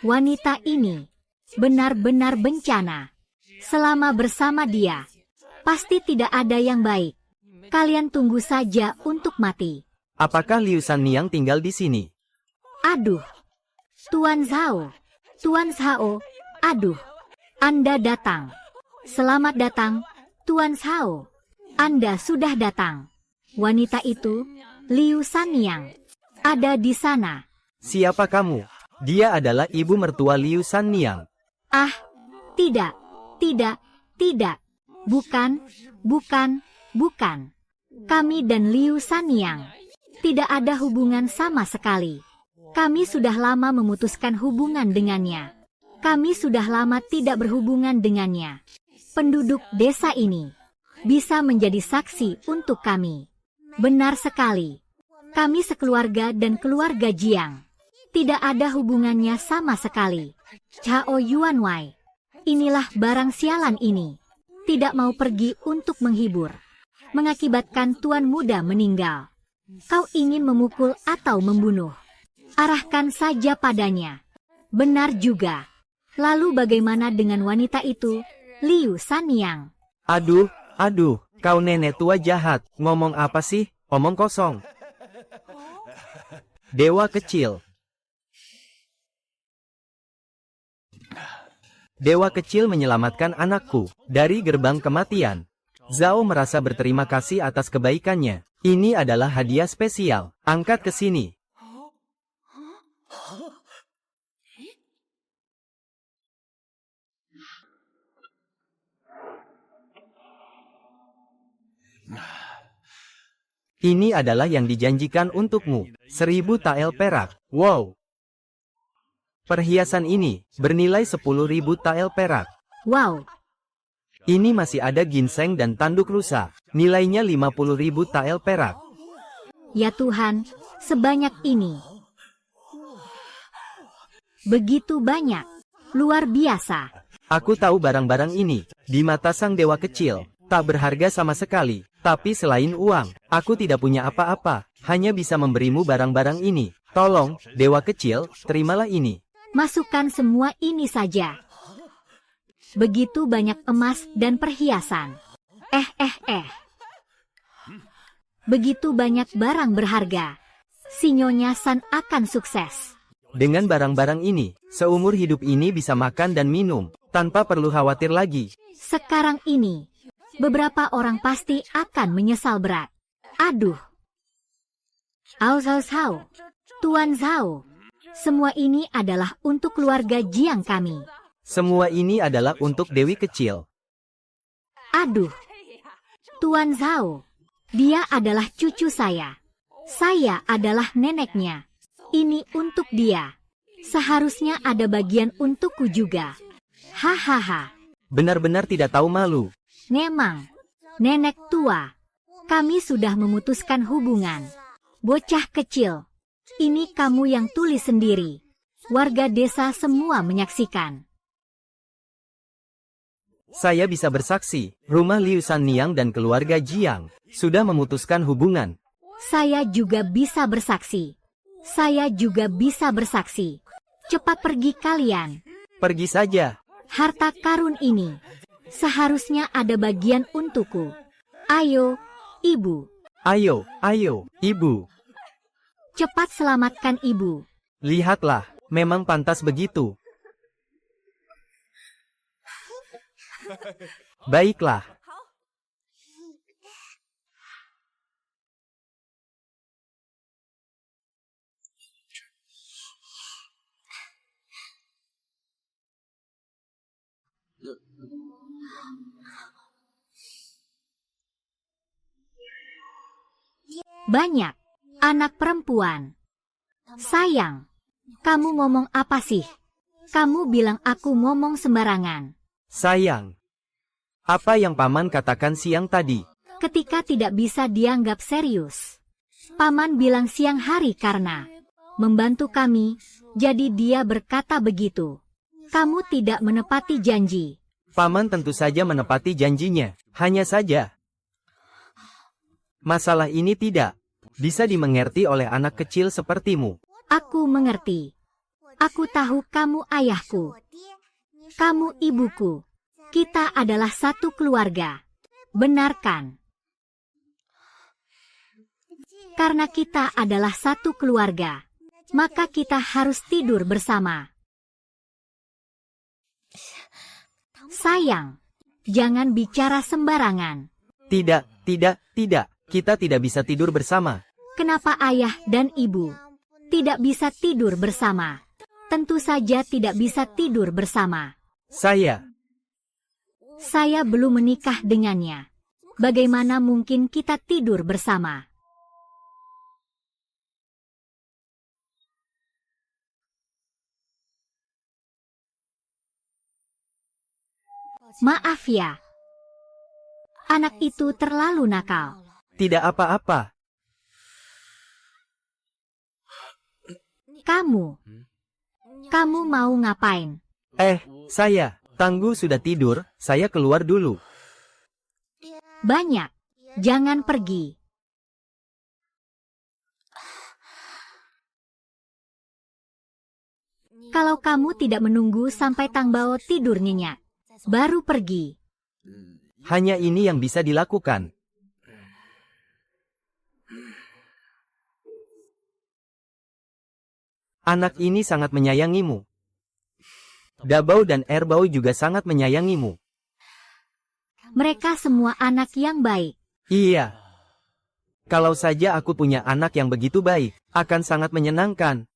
Wanita ini benar-benar bencana. Selama bersama dia, pasti tidak ada yang baik. Kalian tunggu saja untuk mati. Apakah Liu San Niang tinggal di sini? Aduh. Tuan Zhao. Tuan Zhao. Aduh. Anda datang. Selamat datang, Tuan Zhao. Anda sudah datang. Wanita itu, Liu San Niang, ada di sana. Siapa kamu? Dia adalah ibu mertua Liu San Niang. Ah, tidak, tidak, tidak. Bukan, bukan, bukan. Kami dan Liu San Niang tidak ada hubungan sama sekali. Kami sudah lama memutuskan hubungan dengannya. Kami sudah lama tidak berhubungan dengannya. Penduduk desa ini bisa menjadi saksi untuk kami. Benar sekali. Kami sekeluarga dan keluarga Jiang. Tidak ada hubungannya sama sekali. Chao Yuanwei. Inilah barang sialan ini. Tidak mau pergi untuk menghibur. Mengakibatkan tuan muda meninggal. Kau ingin memukul atau membunuh? Arahkan saja padanya. Benar juga. Lalu bagaimana dengan wanita itu, Liu Sanyang? Aduh, kau nenek tua jahat. Ngomong apa sih? Omong kosong. Dewa kecil. Dewa kecil menyelamatkan anakku dari gerbang kematian. Zhao merasa berterima kasih atas kebaikannya. Ini adalah hadiah spesial. Angkat ke sini. Ini adalah yang dijanjikan untukmu. 1000 tael perak. Wow. Perhiasan ini bernilai 10.000 tael perak. Wow. Ini masih ada ginseng dan tanduk rusa. Nilainya 50.000 tael perak. Ya Tuhan, sebanyak ini. Begitu banyak. Luar biasa. Aku tahu barang-barang ini, di mata sang dewa kecil, tak berharga sama sekali. Tapi selain uang, aku tidak punya apa-apa. Hanya bisa memberimu barang-barang ini. Tolong, dewa kecil, terimalah ini. Masukkan semua ini saja. Begitu banyak emas dan perhiasan. Begitu banyak barang berharga. Si Nyonya San akan sukses. Dengan barang-barang ini, seumur hidup ini bisa makan dan minum, tanpa perlu khawatir lagi. Sekarang ini, beberapa orang pasti akan menyesal berat. Aduh. Zhao. Tuan Zhao. Semua ini adalah untuk keluarga Jiang kami. Semua ini adalah untuk Dewi kecil. Aduh. Tuan Zhao. Dia adalah cucu saya. Saya adalah neneknya. Ini untuk dia. Seharusnya ada bagian untukku juga. Hahaha. Benar-benar tidak tahu malu. Memang. Nenek tua. Kami sudah memutuskan hubungan. Bocah kecil. Ini kamu yang tulis sendiri. Warga desa semua menyaksikan. Saya bisa bersaksi, rumah Liu Sanyang dan keluarga Jiang sudah memutuskan hubungan. Saya juga bisa bersaksi. Saya juga bisa bersaksi. Cepat pergi kalian. Pergi saja. Harta karun ini seharusnya ada bagian untukku. Ayo, ibu. Ayo, ibu. Cepat selamatkan ibu. Lihatlah, memang pantas begitu. Baiklah. Banyak. Anak perempuan. Sayang. Kamu ngomong apa sih? Kamu bilang aku ngomong sembarangan. Sayang. Apa yang paman katakan siang tadi? Ketika tidak bisa dianggap serius. Paman bilang siang hari karena membantu kami, jadi dia berkata begitu. Kamu tidak menepati janji. Paman tentu saja menepati janjinya. Hanya saja, masalah ini tidak bisa dimengerti oleh anak kecil sepertimu. Aku mengerti. Aku tahu kamu ayahku. Kamu ibuku. Kita adalah satu keluarga. Benar kan? Karena kita adalah satu keluarga, maka kita harus tidur bersama. Sayang, jangan bicara sembarangan. Tidak. Kita tidak bisa tidur bersama. Kenapa ayah dan ibu tidak bisa tidur bersama? Tentu saja tidak bisa tidur bersama. Saya belum menikah dengannya. Bagaimana mungkin kita tidur bersama? Maaf ya. Anak itu terlalu nakal. Tidak apa-apa. Kamu mau ngapain? Tangguh sudah tidur, saya keluar dulu. Banyak. Jangan pergi. Kalau kamu tidak menunggu sampai Tang Bao tidur nyenyak, baru pergi. Hanya ini yang bisa dilakukan. Anak ini sangat menyayangimu. Dabao dan Erbao juga sangat menyayangimu. Mereka semua anak yang baik. Iya. Kalau saja aku punya anak yang begitu baik, akan sangat menyenangkan.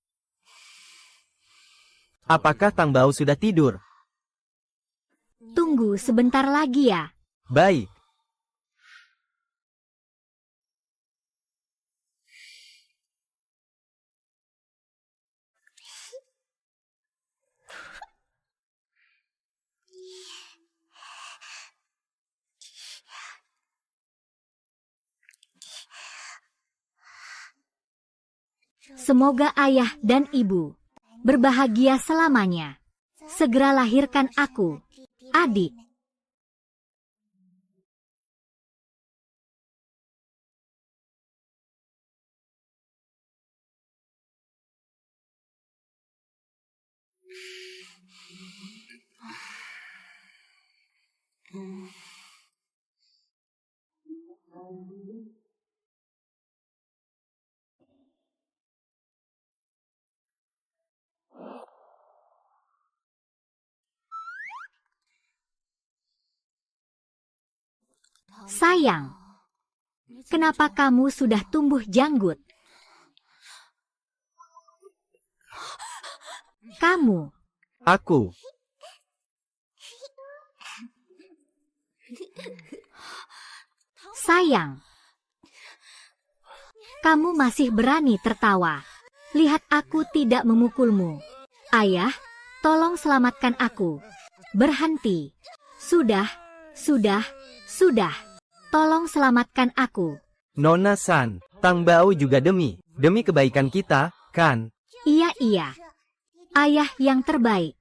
Apakah Tang Bao sudah tidur? Tunggu sebentar lagi ya. Baik. Semoga ayah dan ibu berbahagia selamanya. Segera lahirkan aku, adik. Sayang, kenapa kamu sudah tumbuh janggut? Kamu, Aku. sayang. Kamu masih berani tertawa. Lihat aku tidak memukulmu. Ayah, tolong selamatkan aku. Berhenti. Sudah. Tolong selamatkan aku. Nona San, Tang Bao juga demi kebaikan kita, kan? Iya. Ayah yang terbaik.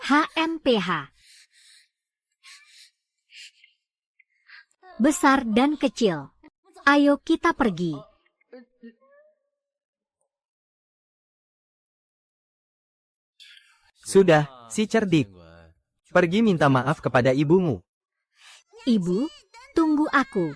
HMPH. Besar dan kecil. Ayo kita pergi. Sudah, si cerdik. Pergi minta maaf kepada ibumu. Ibu, tunggu aku.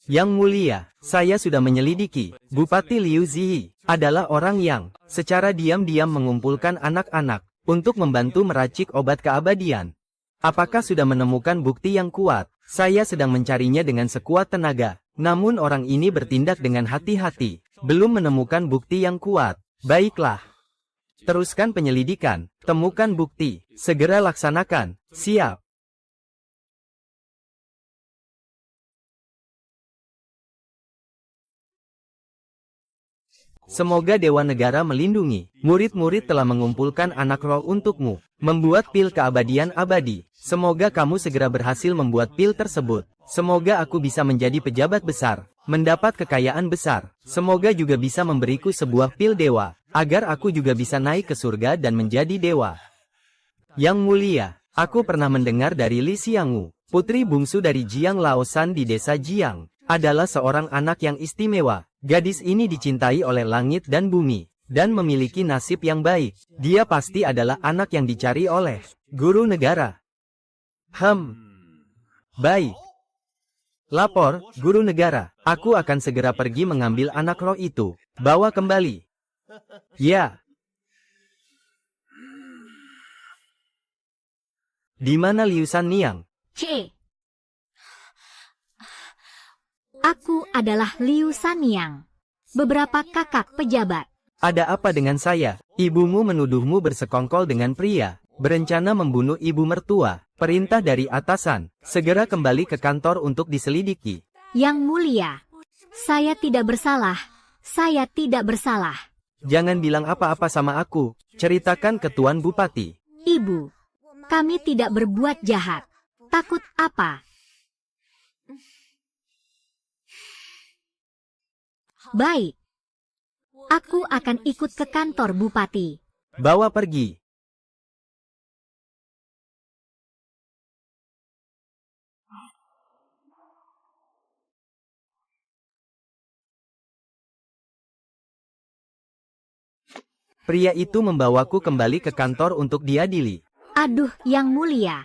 Yang mulia, saya sudah menyelidiki. Bupati Liu Ziyi adalah orang yang secara diam-diam mengumpulkan anak-anak untuk membantu meracik obat keabadian. Apakah sudah menemukan bukti yang kuat? Saya sedang mencarinya dengan sekuat tenaga. Namun orang ini bertindak dengan hati-hati. Belum menemukan bukti yang kuat. Baiklah. Teruskan penyelidikan. Temukan bukti. Segera laksanakan. Siap. Semoga Dewa Negara melindungi. Murid-murid telah mengumpulkan anak roh untukmu. Membuat pil keabadian abadi. Semoga kamu segera berhasil membuat pil tersebut. Semoga aku bisa menjadi pejabat besar. Mendapat kekayaan besar. Semoga juga bisa memberiku sebuah pil dewa. Agar aku juga bisa naik ke surga dan menjadi dewa. Yang mulia, aku pernah mendengar dari Li Xiangwu, putri bungsu dari Jiang Laosan di desa Jiang. Adalah seorang anak yang istimewa. Gadis ini dicintai oleh langit dan bumi. Dan memiliki nasib yang baik. Dia pasti adalah anak yang dicari oleh guru negara. Baik. Lapor, guru negara. Aku akan segera pergi mengambil anak roh itu. Bawa kembali. Ya. Di mana Liu Sanniang? Aku adalah Liu Sanniang. Beberapa kakak pejabat. Ada apa dengan saya? Ibumu menuduhmu bersekongkol dengan pria. Berencana membunuh ibu mertua. Perintah dari atasan. Segera kembali ke kantor untuk diselidiki. Yang mulia, saya tidak bersalah. Saya tidak bersalah. Jangan bilang apa-apa sama aku. Ceritakan ke Tuan Bupati. Ibu, Kami tidak berbuat jahat. Takut apa? Baik. Aku akan ikut ke kantor bupati. Bawa pergi. Pria itu membawaku kembali ke kantor untuk diadili. Aduh, Yang Mulia.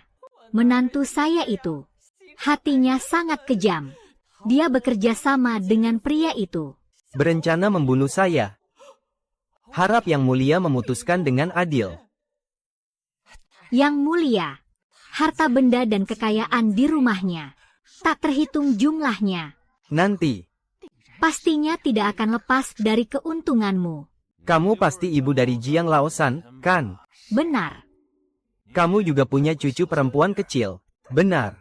Menantu saya itu. Hatinya sangat kejam. Dia bekerja sama dengan pria itu. Berencana membunuh saya. Harap Yang Mulia memutuskan dengan adil. Yang Mulia. Harta benda dan kekayaan di rumahnya. Tak terhitung jumlahnya. Nanti, Pastinya tidak akan lepas dari keuntunganmu. kamu pasti ibu dari Jiang Laosan, kan? Benar. Kamu juga punya cucu perempuan kecil. Benar.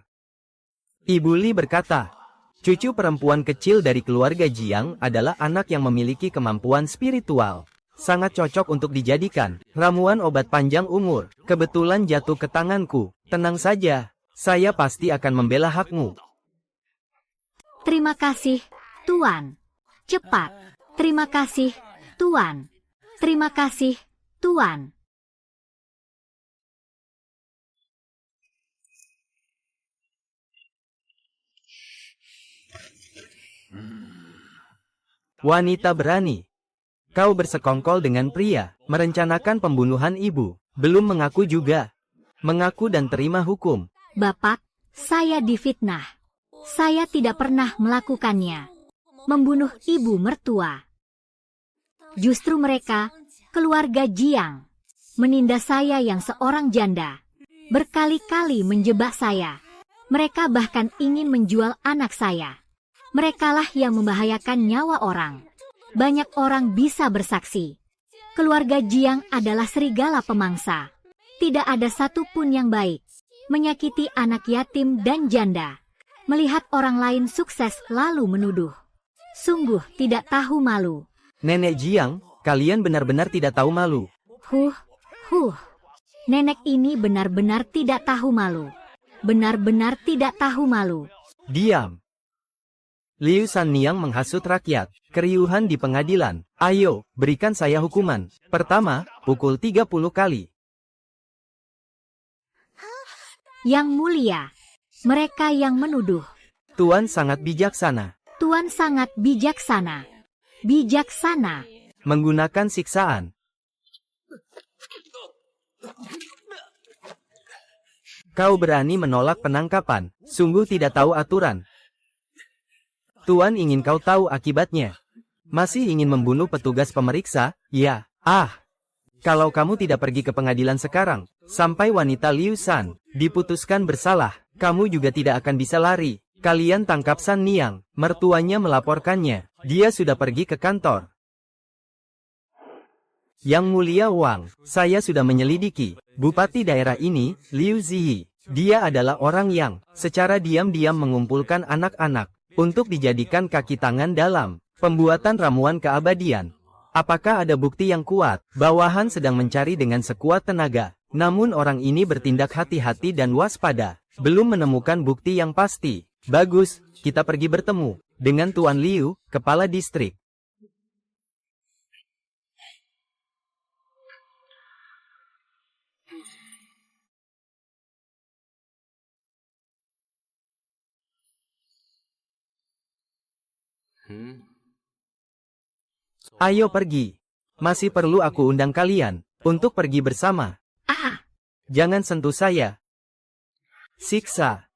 Ibu Li berkata, cucu perempuan kecil dari keluarga Jiang adalah anak yang memiliki kemampuan spiritual. Sangat cocok untuk dijadikan ramuan obat panjang umur. Kebetulan jatuh ke tanganku. Tenang saja, saya pasti akan membela hakmu. Terima kasih, Tuan. Cepat. Terima kasih, Tuan. Terima kasih, Tuan. Wanita berani. Kau bersekongkol dengan pria, merencanakan pembunuhan ibu. Belum mengaku juga. Mengaku dan terima hukum. Bapak, saya difitnah. Saya tidak pernah melakukannya. Membunuh ibu mertua. Justru mereka, keluarga Jiang, menindas saya yang seorang janda. Berkali-kali menjebak saya. Mereka bahkan ingin menjual anak saya. Merekalah yang membahayakan nyawa orang. Banyak orang bisa bersaksi. Keluarga Jiang adalah serigala pemangsa. Tidak ada satupun yang baik. Menyakiti anak yatim dan janda. Melihat orang lain sukses lalu menuduh. Sungguh tidak tahu malu. Nenek Jiang, kalian benar-benar tidak tahu malu. Huh. Nenek ini benar-benar tidak tahu malu. Benar-benar tidak tahu malu. Diam. Liu Sanniang menghasut rakyat. Keriuhan di pengadilan. Ayo, berikan saya hukuman. Pertama, pukul 30 kali. Yang Mulia. Mereka yang menuduh. Tuan sangat bijaksana. Tuan sangat bijaksana. Bijaksana. Menggunakan siksaan. Kau berani menolak penangkapan. Sungguh tidak tahu aturan. Tuan ingin kau tahu akibatnya. Masih ingin membunuh petugas pemeriksa? Ya. Kalau kamu tidak pergi ke pengadilan sekarang, sampai wanita Liu San diputuskan bersalah, kamu juga tidak akan bisa lari. Kalian tangkap San Niang. Mertuanya melaporkannya. Dia sudah pergi ke kantor. Yang Mulia Wang, saya sudah menyelidiki. Bupati daerah ini, Liu Ziyi. Dia adalah orang yang secara diam-diam mengumpulkan anak-anak untuk dijadikan kaki tangan dalam pembuatan ramuan keabadian. Apakah ada bukti yang kuat? Bawahan sedang mencari dengan sekuat tenaga. Namun orang ini bertindak hati-hati dan waspada. Belum menemukan bukti yang pasti. Bagus, kita pergi bertemu dengan Tuan Liu, kepala distrik. Ayo pergi. Masih perlu aku undang kalian untuk pergi bersama. Jangan sentuh saya. Siksa.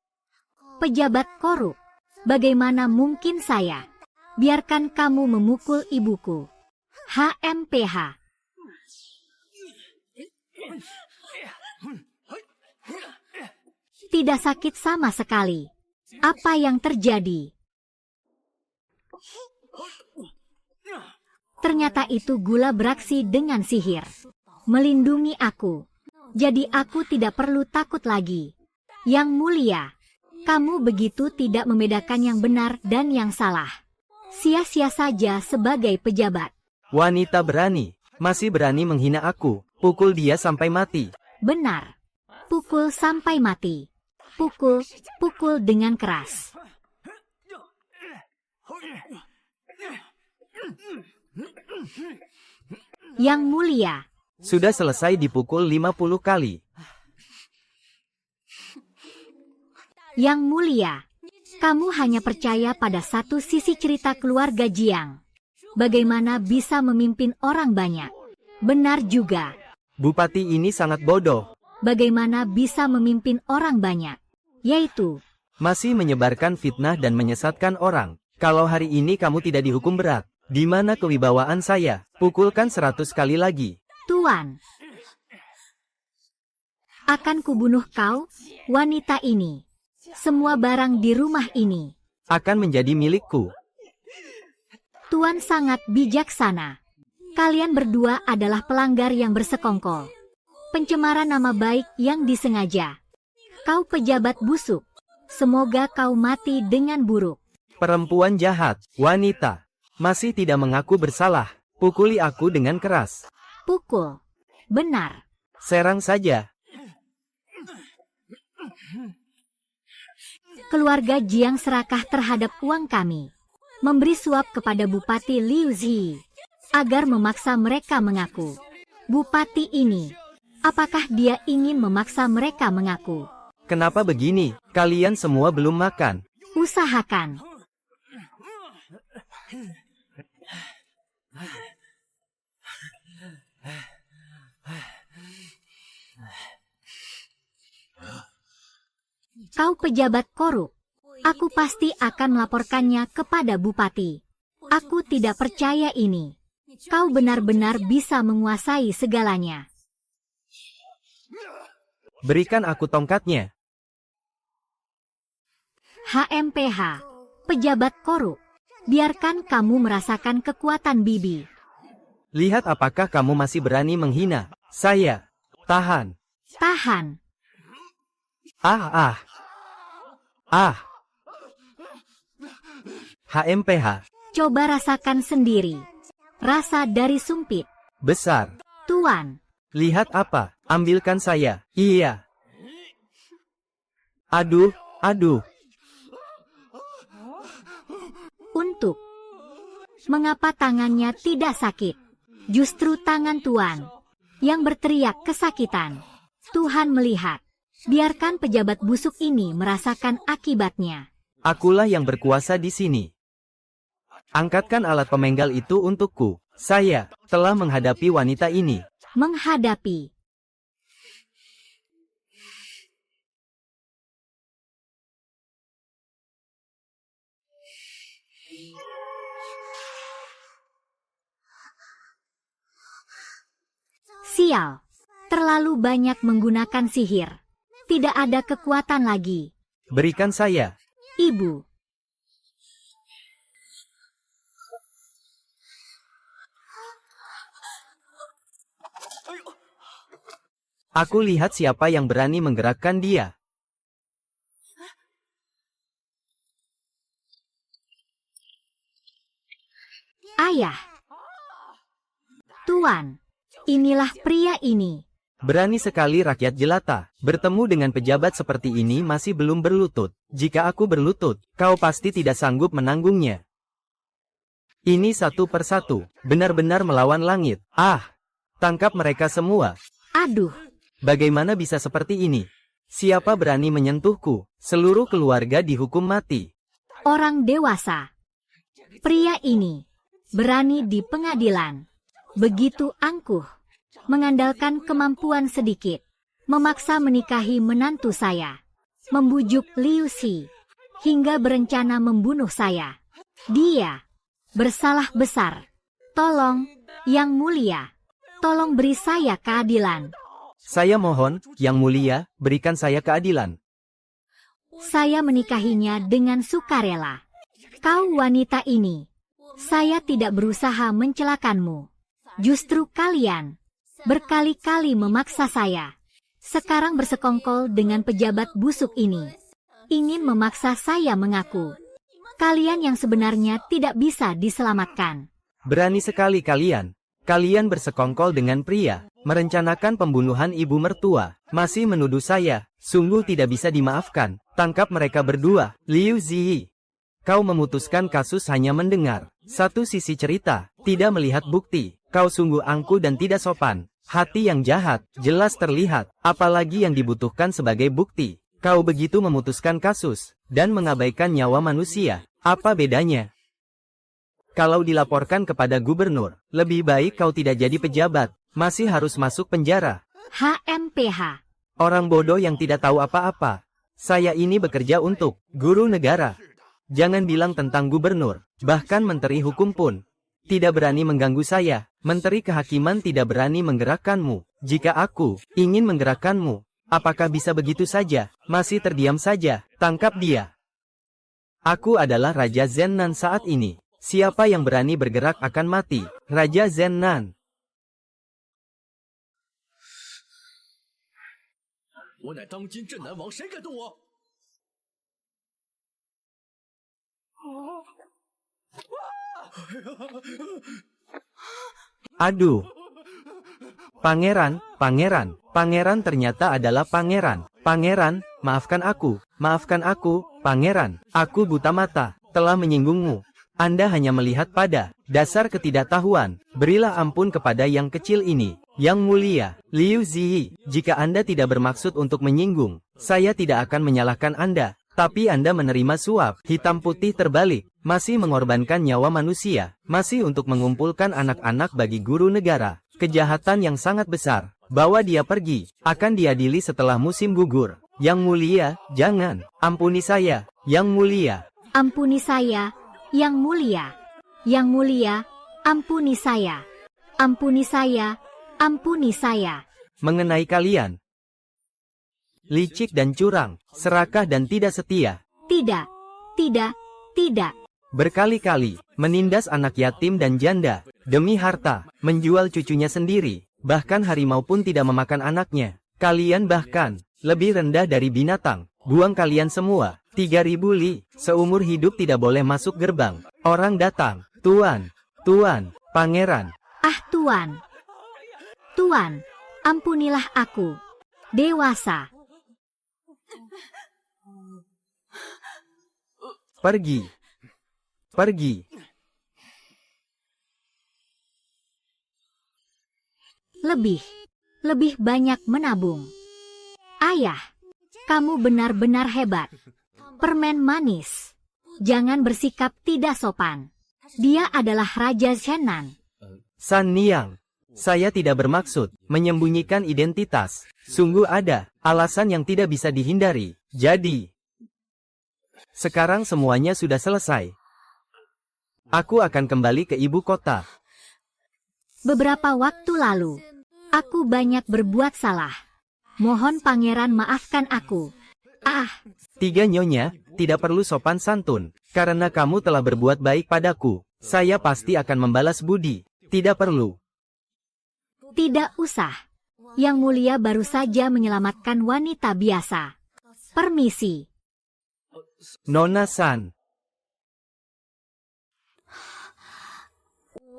Pejabat korup. Bagaimana mungkin saya? Biarkan kamu memukul ibuku. HMPH. Tidak sakit sama sekali. Apa yang terjadi? Ternyata itu gula beraksi dengan sihir. Melindungi aku. Jadi aku tidak perlu takut lagi. Yang Mulia, kamu begitu tidak membedakan yang benar dan yang salah. Sia-sia saja sebagai pejabat. Wanita berani, masih berani menghina aku. Pukul dia sampai mati. Benar. Pukul sampai mati. Pukul, pukul dengan keras. Yang Mulia, Sudah selesai dipukul 50 kali. Yang Mulia, kamu hanya percaya pada satu sisi cerita keluarga Jiang. Bagaimana bisa memimpin orang banyak? Benar juga. Bupati ini sangat bodoh. Bagaimana bisa memimpin orang banyak? Yaitu, Masih menyebarkan fitnah dan menyesatkan orang. Kalau hari ini kamu tidak dihukum berat, di mana kewibawaan saya? Pukulkan 100 kali lagi. Tuan. Akan kubunuh kau, wanita ini. Semua barang di rumah ini Akan menjadi milikku. Tuan sangat bijaksana. Kalian berdua adalah pelanggar yang bersekongkol. Pencemaran nama baik yang disengaja. Kau pejabat busuk. Semoga kau mati dengan buruk. Perempuan jahat, wanita, masih tidak mengaku bersalah. Pukuli aku dengan keras. Pukul. Benar. Serang saja. Keluarga Jiang serakah terhadap uang kami. Memberi suap kepada Bupati Liu Zi agar memaksa mereka mengaku. Bupati ini, apakah dia ingin memaksa mereka mengaku? Kenapa begini? Kalian semua belum makan. Usahakan. Kau pejabat korup. Aku pasti akan melaporkannya kepada Bupati. Aku tidak percaya ini. Kau benar-benar bisa menguasai segalanya. Berikan aku tongkatnya. HMPH, pejabat korup. Biarkan kamu merasakan kekuatan Bibi. Lihat apakah kamu masih berani menghina saya. Tahan. Tahan. Ah. HMPH. Coba rasakan sendiri. Rasa dari sumpit. Besar. Tuan. Lihat apa? Ambilkan saya. Iya. Aduh. Untuk. Mengapa tangannya tidak sakit? Justru tangan Tuan yang berteriak kesakitan. Tuhan melihat. Biarkan pejabat busuk ini merasakan akibatnya. Akulah yang berkuasa di sini. Angkatkan alat pemenggal itu untukku. Saya telah menghadapi wanita ini. Menghadapi. Sial. Terlalu banyak menggunakan sihir. Tidak ada kekuatan lagi. Berikan saya. Ibu. Aku lihat siapa yang berani menggerakkan dia. Ayah. Tuan. Inilah pria ini. Berani sekali rakyat jelata. Bertemu dengan pejabat seperti ini masih belum berlutut. Jika aku berlutut, kau pasti tidak sanggup menanggungnya. Ini satu persatu. Benar-benar melawan langit. Tangkap mereka semua. Aduh. Bagaimana bisa seperti ini? Siapa berani menyentuhku? Seluruh keluarga dihukum mati. Orang dewasa. Pria ini berani di pengadilan. Begitu angkuh. Mengandalkan kemampuan sedikit. Memaksa menikahi menantu saya. Membujuk Liu Xi. Hingga berencana membunuh saya. Dia bersalah besar. Tolong, Yang Mulia. Tolong beri saya keadilan. Saya mohon, Yang Mulia, berikan saya keadilan. Saya menikahinya dengan sukarela. Kau wanita ini. Saya tidak berusaha mencelakanmu. Justru kalian berkali-kali memaksa saya. Sekarang bersekongkol dengan pejabat busuk ini. Ingin memaksa saya mengaku. Kalian yang sebenarnya tidak bisa diselamatkan. Berani sekali kalian. Kalian bersekongkol dengan pria, merencanakan pembunuhan ibu mertua, masih menuduh saya, sungguh tidak bisa dimaafkan. Tangkap mereka berdua, Liu Ziyi. Kau memutuskan kasus hanya mendengar satu sisi cerita, tidak melihat bukti. Kau sungguh angkuh dan tidak sopan. Hati yang jahat, jelas terlihat, apalagi yang dibutuhkan sebagai bukti. Kau begitu memutuskan kasus, dan mengabaikan nyawa manusia. Apa bedanya? Kalau dilaporkan kepada gubernur, lebih baik kau tidak jadi pejabat, masih harus masuk penjara. HMPH. Orang bodoh yang tidak tahu apa-apa. Saya ini bekerja untuk guru negara. Jangan bilang tentang gubernur, bahkan menteri hukum pun tidak berani mengganggu saya. Menteri kehakiman tidak berani menggerakkanmu. Jika aku ingin menggerakkanmu, apakah bisa begitu saja? Masih terdiam saja, tangkap dia. Aku adalah Raja Zennan saat ini. Siapa yang berani bergerak akan mati. Raja Zennan. Aduh. Pangeran, pangeran, pangeran ternyata adalah pangeran. Pangeran, maafkan aku, pangeran. Aku buta mata, telah menyinggungmu. Anda hanya melihat pada dasar ketidaktahuan. Berilah ampun kepada yang kecil ini. Yang mulia, Liu Ziyi, jika Anda tidak bermaksud untuk menyinggung, saya tidak akan menyalahkan Anda. Tapi Anda menerima suap, hitam putih terbalik, masih mengorbankan nyawa manusia, masih untuk mengumpulkan anak-anak bagi guru negara. Kejahatan yang sangat besar. Bawa dia pergi, akan diadili setelah musim gugur. Yang mulia, jangan, ampuni saya, yang mulia. Ampuni saya, yang mulia. Yang mulia, ampuni saya. Ampuni saya, ampuni saya. Mengenai kalian, licik dan curang, serakah dan tidak setia. Tidak, tidak, tidak. Berkali-kali, menindas anak yatim dan janda, demi harta, menjual cucunya sendiri, bahkan harimau pun tidak memakan anaknya. Kalian bahkan, lebih rendah dari binatang, buang kalian semua. 3.000 li, seumur hidup tidak boleh masuk gerbang. Orang datang, Tuan, Tuan, Pangeran. Ah Tuan. Tuan, ampunilah aku. Dewasa. Pergi. Pergi. Lebih banyak menabung. Ayah, kamu benar-benar hebat. Permen manis. Jangan bersikap tidak sopan. Dia adalah Raja Shennan. San Niang, saya tidak bermaksud menyembunyikan identitas. Sungguh ada alasan yang tidak bisa dihindari. Jadi, sekarang semuanya sudah selesai. Aku akan kembali ke ibu kota. Beberapa waktu lalu, aku banyak berbuat salah. Mohon pangeran maafkan aku. Ah, 3 nyonya, tidak perlu sopan santun. Karena kamu telah berbuat baik padaku, saya pasti akan membalas budi. Tidak perlu. tidak usah. Yang mulia baru saja menyelamatkan wanita biasa. Permisi. Nona San.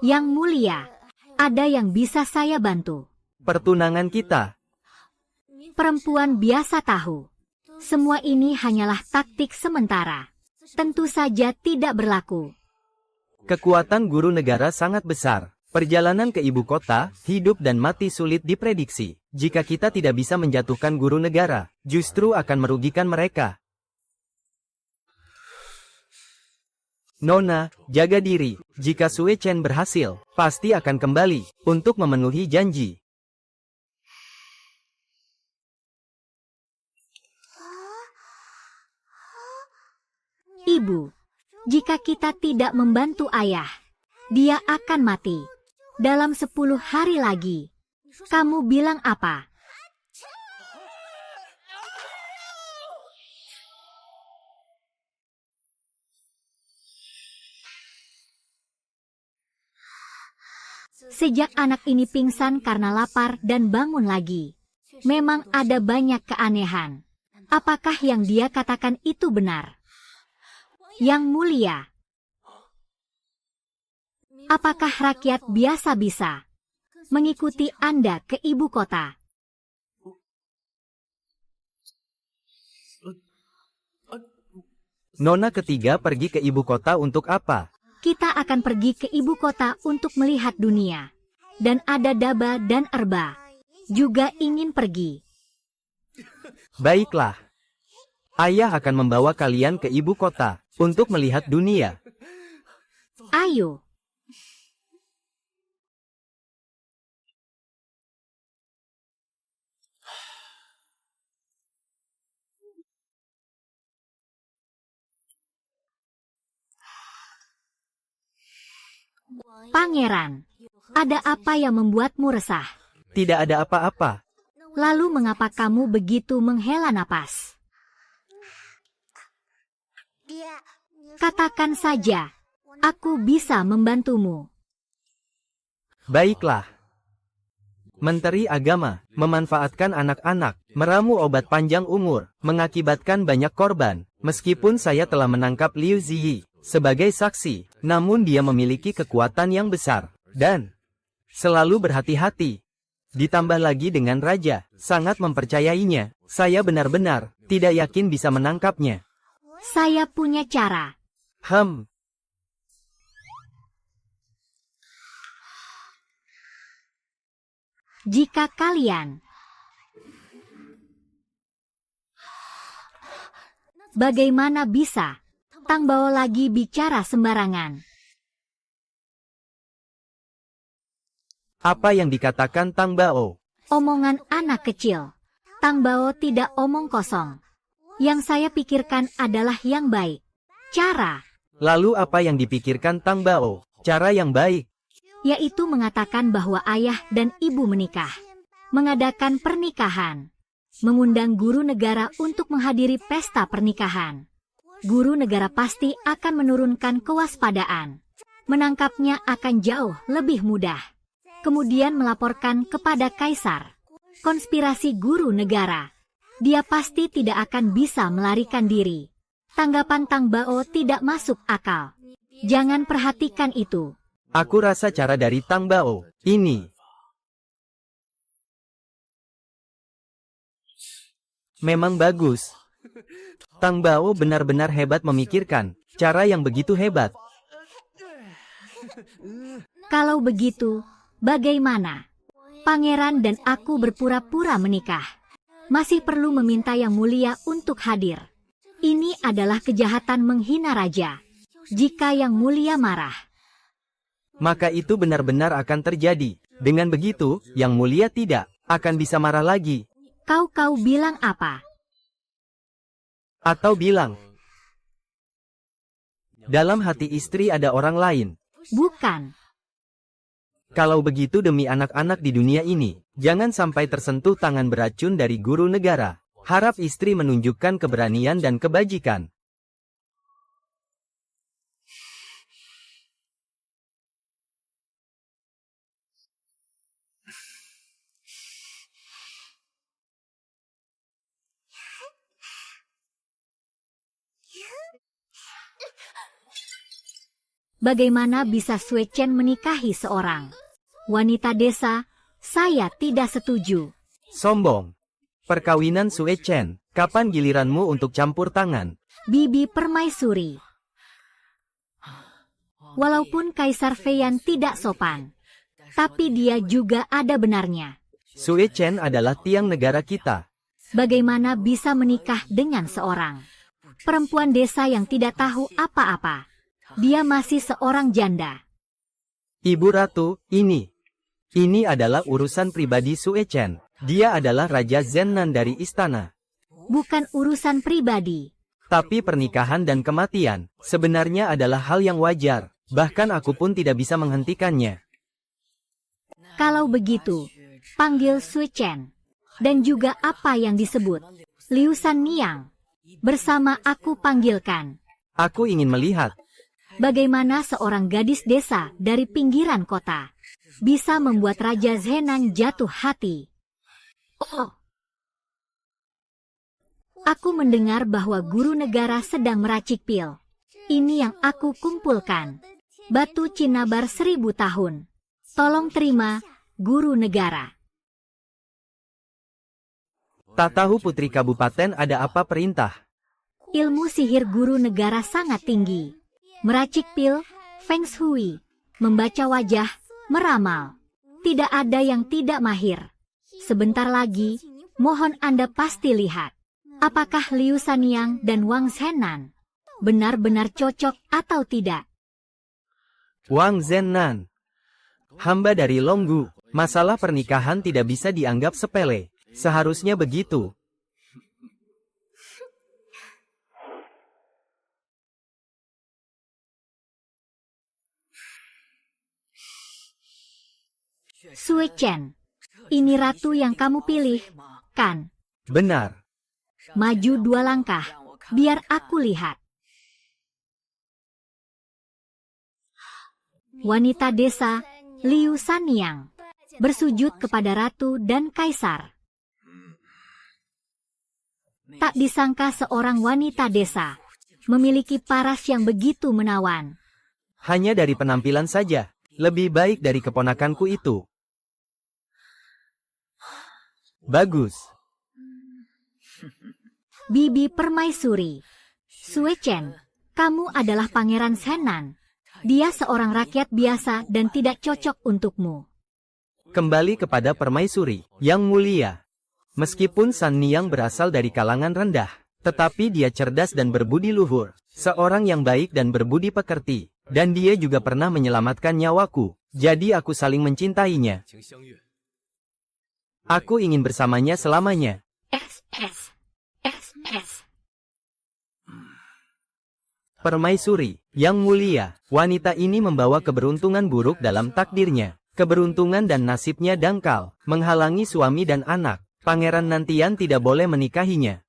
Yang mulia, ada yang bisa saya bantu. Pertunangan kita. Perempuan biasa tahu. Semua ini hanyalah taktik sementara. Tentu saja tidak berlaku. Kekuatan guru negara sangat besar. Perjalanan ke ibu kota, hidup dan mati sulit diprediksi. Jika kita tidak bisa menjatuhkan guru negara, justru akan merugikan mereka. Nona, jaga diri. Jika Sue Chen berhasil, pasti akan kembali untuk memenuhi janji. Ibu, jika kita tidak membantu ayah, dia akan mati. Dalam 10 hari lagi. Kamu bilang apa? Sejak anak ini pingsan karena lapar dan bangun lagi, memang ada banyak keanehan. Apakah yang dia katakan itu benar? Yang mulia, apakah rakyat biasa bisa mengikuti Anda ke ibu kota. Nona ketiga pergi ke ibu kota untuk apa? Kita akan pergi ke ibu kota untuk melihat dunia. Dan ada Daba dan Erba juga ingin pergi. Baiklah. Ayah akan membawa kalian ke ibu kota untuk melihat dunia. Ayo. Pangeran, ada apa yang membuatmu resah? Tidak ada apa-apa. Lalu mengapa kamu begitu menghela napas? Katakan saja, aku bisa membantumu. Baiklah. Menteri Agama memanfaatkan anak-anak, meramu obat panjang umur, mengakibatkan banyak korban. Meskipun saya telah menangkap Liu Ziyi sebagai saksi, namun dia memiliki kekuatan yang besar dan selalu berhati-hati. Ditambah lagi dengan raja, sangat mempercayainya. Saya benar-benar tidak yakin bisa menangkapnya. Saya punya cara. Jika kalian bagaimana bisa Tang Bao lagi bicara sembarangan? Apa yang dikatakan Tang Bao? Omongan anak kecil. Tang Bao tidak omong kosong. Yang saya pikirkan adalah yang baik. Cara. Lalu apa yang dipikirkan Tang Bao? Cara yang baik. Yaitu mengatakan bahwa ayah dan ibu menikah. Mengadakan pernikahan. Mengundang guru negara untuk menghadiri pesta pernikahan. Guru negara pasti akan menurunkan kewaspadaan. Menangkapnya akan jauh lebih mudah. Kemudian melaporkan kepada kaisar. Konspirasi guru negara. Dia pasti tidak akan bisa melarikan diri. Tanggapan Tang Bao tidak masuk akal. Jangan perhatikan itu. Aku rasa cara dari Tang Bao ini memang bagus. Tang Bao benar-benar hebat memikirkan cara yang begitu hebat. Kalau begitu, bagaimana? Pangeran dan aku berpura-pura menikah. Masih perlu meminta yang mulia untuk hadir. Ini adalah kejahatan menghina raja. Jika yang mulia marah, maka itu benar-benar akan terjadi. Dengan begitu, yang mulia tidak akan bisa marah lagi. Kau bilang apa? Atau bilang, dalam hati istri ada orang lain. Bukan. Kalau begitu demi anak-anak di dunia ini, jangan sampai tersentuh tangan beracun dari guru negara. Harap istri menunjukkan keberanian dan kebajikan. Bagaimana bisa Sui Chen menikahi seorang wanita desa? Saya tidak setuju. Sombong. Perkawinan Sui Chen, kapan giliranmu untuk campur tangan? Bibi Permaisuri. Walaupun Kaisar Feiyan tidak sopan, tapi dia juga ada benarnya. Sui Chen adalah tiang negara kita. Bagaimana bisa menikah dengan seorang perempuan desa yang tidak tahu apa-apa? Dia masih seorang janda. Ibu Ratu, ini adalah urusan pribadi Sui Chen. Dia adalah Raja Zennan dari istana. Bukan urusan pribadi. Tapi pernikahan dan kematian sebenarnya adalah hal yang wajar. Bahkan aku pun tidak bisa menghentikannya. Kalau begitu, panggil Sui Chen. Dan juga apa yang disebut Liu San Niang. Bersama aku panggilkan. Aku ingin melihat bagaimana seorang gadis desa dari pinggiran kota bisa membuat Raja Zenan jatuh hati. Oh. Aku mendengar bahwa guru negara sedang meracik pil. Ini yang aku kumpulkan. Batu Cinabar 1000 tahun. Tolong terima, Guru Negara. Tak tahu Putri Kabupaten ada apa perintah? Ilmu sihir Guru Negara sangat tinggi. Meracik pil, feng shui, membaca wajah, meramal. Tidak ada yang tidak mahir. Sebentar lagi, mohon Anda pasti lihat. Apakah Liu Sanyang dan Wang Zhenan benar-benar cocok atau tidak? Wang Zhenan, hamba dari Longgu. Masalah pernikahan tidak bisa dianggap sepele. Seharusnya begitu. Sui Chen, ini ratu yang kamu pilih, kan? Benar. Maju 2 langkah, biar aku lihat. Wanita desa, Liu Sanyang, bersujud kepada ratu dan kaisar. Tak disangka seorang wanita desa memiliki paras yang begitu menawan. Hanya dari penampilan saja, lebih baik dari keponakanku itu. Bagus. Bibi Permaisuri, Sui Chen, kamu adalah Pangeran Zhenan. Dia seorang rakyat biasa dan tidak cocok untukmu. Kembali kepada Permaisuri, yang mulia. Meskipun San Niang berasal dari kalangan rendah, tetapi dia cerdas dan berbudi luhur. Seorang yang baik dan berbudi pekerti. Dan dia juga pernah menyelamatkan nyawaku. Jadi aku saling mencintainya. Aku ingin bersamanya selamanya. SS. Permaisuri, yang mulia, wanita ini membawa keberuntungan buruk dalam takdirnya. Keberuntungan dan nasibnya dangkal, menghalangi suami dan anak. Pangeran Nantian tidak boleh menikahinya.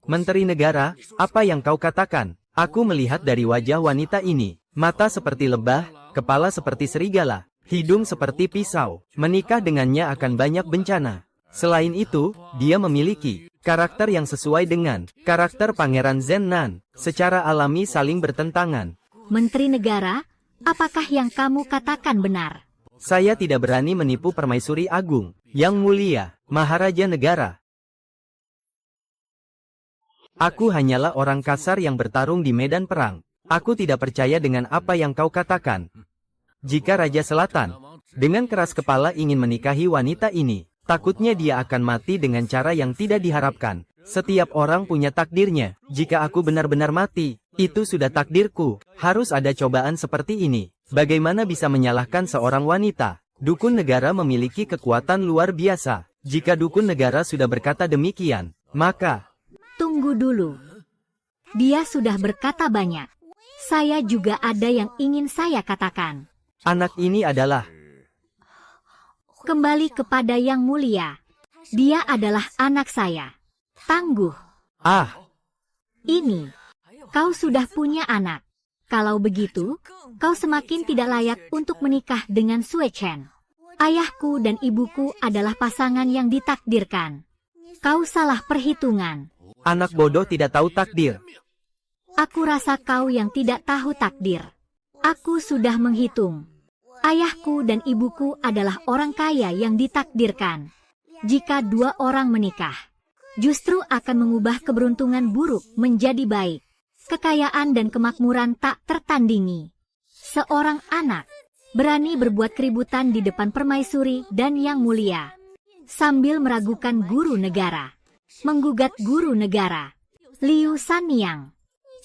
Menteri Negara, apa yang kau katakan? Aku melihat dari wajah wanita ini, mata seperti lebah, kepala seperti serigala, hidung seperti pisau. Menikah dengannya akan banyak bencana. Selain itu, dia memiliki karakter yang sesuai dengan karakter Pangeran Zhenan. Secara alami saling bertentangan. Menteri Negara, apakah yang kamu katakan benar? Saya tidak berani menipu Permaisuri Agung, yang mulia, Maharaja Negara. Aku hanyalah orang kasar yang bertarung di medan perang. Aku tidak percaya dengan apa yang kau katakan. Jika Raja Selatan, dengan keras kepala ingin menikahi wanita ini, takutnya dia akan mati dengan cara yang tidak diharapkan. Setiap orang punya takdirnya. Jika aku benar-benar mati, itu sudah takdirku. Harus ada cobaan seperti ini. Bagaimana bisa menyalahkan seorang wanita? Dukun negara memiliki kekuatan luar biasa. Jika dukun negara sudah berkata demikian, maka... Tunggu dulu. Dia sudah berkata banyak. Saya juga ada yang ingin saya katakan. Anak ini adalah... Kembali kepada yang mulia. Dia adalah anak saya. Tangguh. Ah, Ini. Kau sudah punya anak. Kalau begitu, kau semakin tidak layak untuk menikah dengan Sui Chen. Ayahku dan ibuku adalah pasangan yang ditakdirkan. Kau salah perhitungan. anak bodoh tidak tahu takdir. Aku rasa kau yang tidak tahu takdir. Aku sudah menghitung. Ayahku dan ibuku adalah orang kaya yang ditakdirkan. Jika 2 orang menikah, justru akan mengubah keberuntungan buruk menjadi baik. Kekayaan dan kemakmuran tak tertandingi. Seorang anak berani berbuat keributan di depan permaisuri dan yang mulia, sambil meragukan guru negara, menggugat guru negara. Liu Sanyang,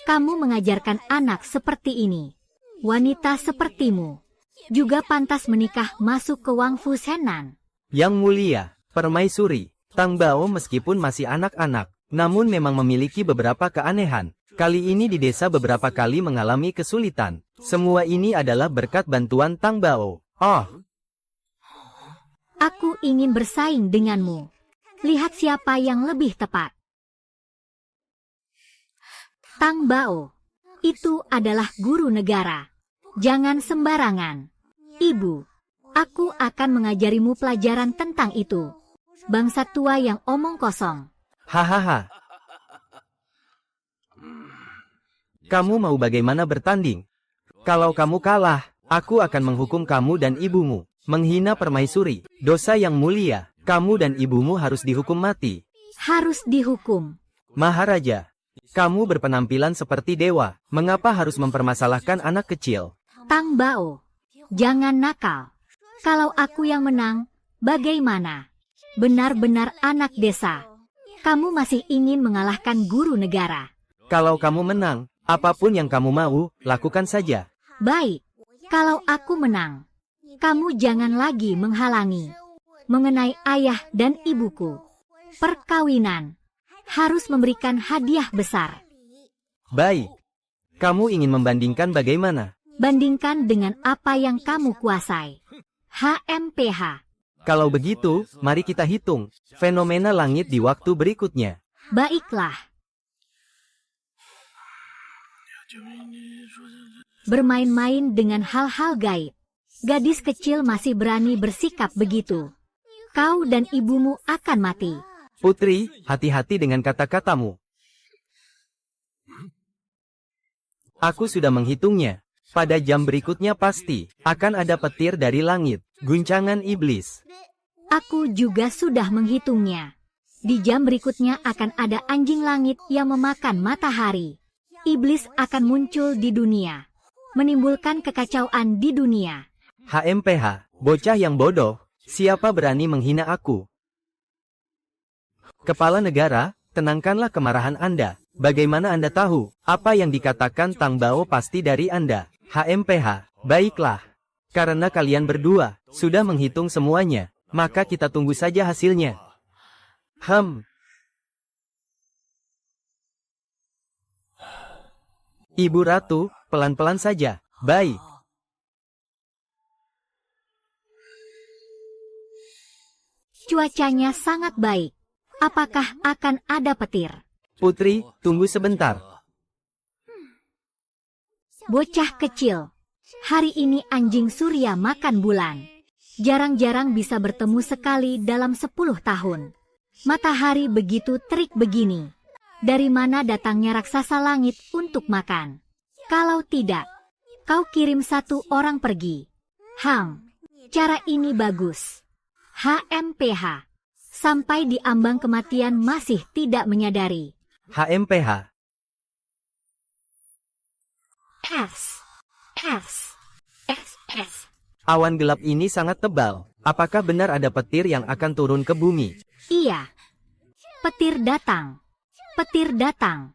kamu mengajarkan anak seperti ini. Wanita sepertimu juga pantas menikah masuk ke Wangfu Zhenan. Yang mulia, permaisuri, Tang Bao meskipun masih anak-anak, namun memang memiliki beberapa keanehan. Kali ini di desa beberapa kali mengalami kesulitan. Semua ini adalah berkat bantuan Tang Bao. Oh, Aku ingin bersaing denganmu. Lihat siapa yang lebih tepat. Tang Bao, itu adalah guru negara. Jangan sembarangan. Ibu, aku akan mengajarimu pelajaran tentang itu. Bangsa tua yang omong kosong. hahaha. Kamu mau bagaimana bertanding? Kalau kamu kalah, aku akan menghukum kamu dan ibumu. Menghina permaisuri, dosa yang mulia. Kamu dan ibumu harus dihukum mati. Harus dihukum. Maharaja, kamu berpenampilan seperti dewa. Mengapa harus mempermasalahkan anak kecil? Tang Bao, jangan nakal. Kalau aku yang menang, bagaimana? Benar-benar anak desa. Kamu masih ingin mengalahkan guru negara. Kalau kamu menang, apapun yang kamu mau, lakukan saja. Baik, kalau aku menang, kamu jangan lagi menghalangi. Mengenai ayah dan ibuku, perkawinan harus memberikan hadiah besar. Baik. Kamu ingin membandingkan bagaimana? Bandingkan dengan apa yang kamu kuasai. HMPH. Kalau begitu, mari kita hitung fenomena langit di waktu berikutnya. Baiklah. Bermain-main dengan hal-hal gaib. Gadis kecil masih berani bersikap begitu. Kau dan ibumu akan mati. Putri, hati-hati dengan kata-katamu. Aku sudah menghitungnya. Pada jam berikutnya pasti akan ada petir dari langit, guncangan iblis. Aku juga sudah menghitungnya. Di jam berikutnya akan ada anjing langit yang memakan matahari. Iblis akan muncul di dunia, menimbulkan kekacauan di dunia. HMPH, bocah yang bodoh, siapa berani menghina aku? Kepala negara, tenangkanlah kemarahan Anda. Bagaimana Anda tahu, apa yang dikatakan Tang Bao pasti dari Anda? HMPH, baiklah. Karena kalian berdua sudah menghitung semuanya, maka kita tunggu saja hasilnya. Ibu Ratu, pelan-pelan saja. Baik. Cuacanya sangat baik. Apakah akan ada petir? Putri, tunggu sebentar. Bocah kecil. Hari ini anjing surya makan bulan. Jarang-jarang bisa bertemu sekali dalam 10 tahun. Matahari begitu terik begini. Dari mana datangnya raksasa langit untuk makan? Kalau tidak, kau kirim 1 orang pergi. Cara ini bagus. HMPH. Sampai di ambang kematian masih tidak menyadari. HMPH. S. Awan gelap ini sangat tebal. Apakah benar ada petir yang akan turun ke bumi? Iya. Petir datang. Petir datang.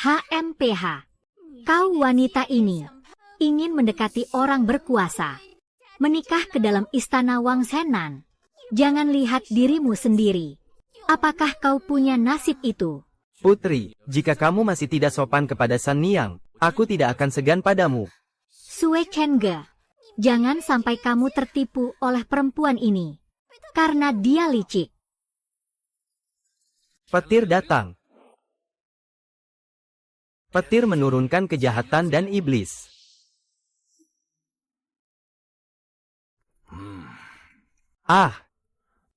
HMPH. Kau wanita ini ingin mendekati orang berkuasa. Menikah ke dalam istana Wang Senan. Jangan lihat dirimu sendiri. Apakah kau punya nasib itu? Putri, jika kamu masih tidak sopan kepada San Niang, aku tidak akan segan padamu. Sue Chenge, jangan sampai kamu tertipu oleh perempuan ini. Karena dia licik. Petir datang. Petir menurunkan kejahatan dan iblis.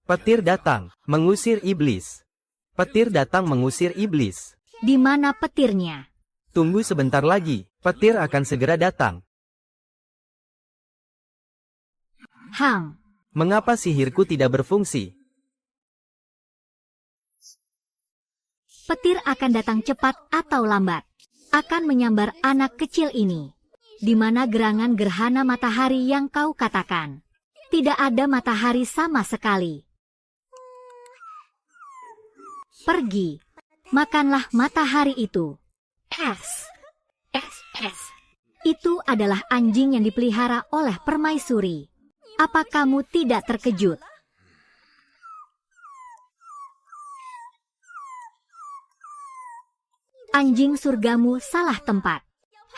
Petir datang, mengusir iblis. Petir datang mengusir iblis. Di mana petirnya? Tunggu sebentar lagi, petir akan segera datang. Mengapa sihirku tidak berfungsi? Petir akan datang cepat atau lambat. Akan menyambar anak kecil ini. Di mana gerangan gerhana matahari yang kau katakan? Tidak ada matahari sama sekali. Pergi. Makanlah matahari itu. S. Itu adalah anjing yang dipelihara oleh permaisuri. Apa kamu tidak terkejut? Anjing surgamu salah tempat.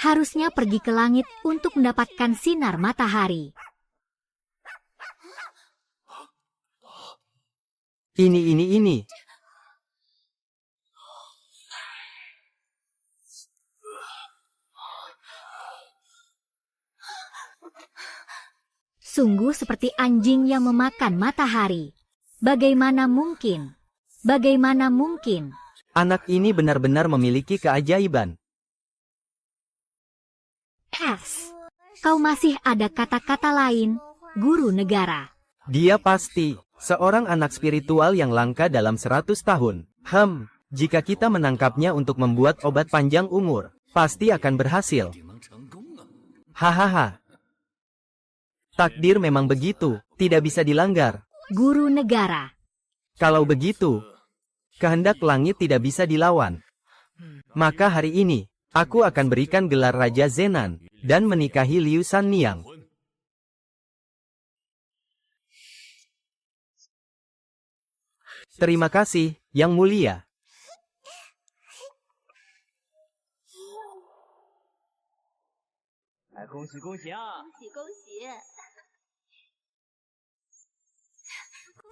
Harusnya pergi ke langit untuk mendapatkan sinar matahari. Ini. Sungguh seperti anjing yang memakan matahari. Bagaimana mungkin? Bagaimana mungkin? Anak ini benar-benar memiliki keajaiban. Kau masih ada kata-kata lain? Guru negara. Dia pasti seorang anak spiritual yang langka dalam 100 tahun. Jika kita menangkapnya untuk membuat obat panjang umur, pasti akan berhasil. Hahaha. Takdir memang begitu, tidak bisa dilanggar. Guru negara. Kalau begitu, kehendak langit tidak bisa dilawan. Maka hari ini, aku akan berikan gelar Raja Zenan, dan menikahi Liu Sanniang. Terima kasih, Yang Mulia.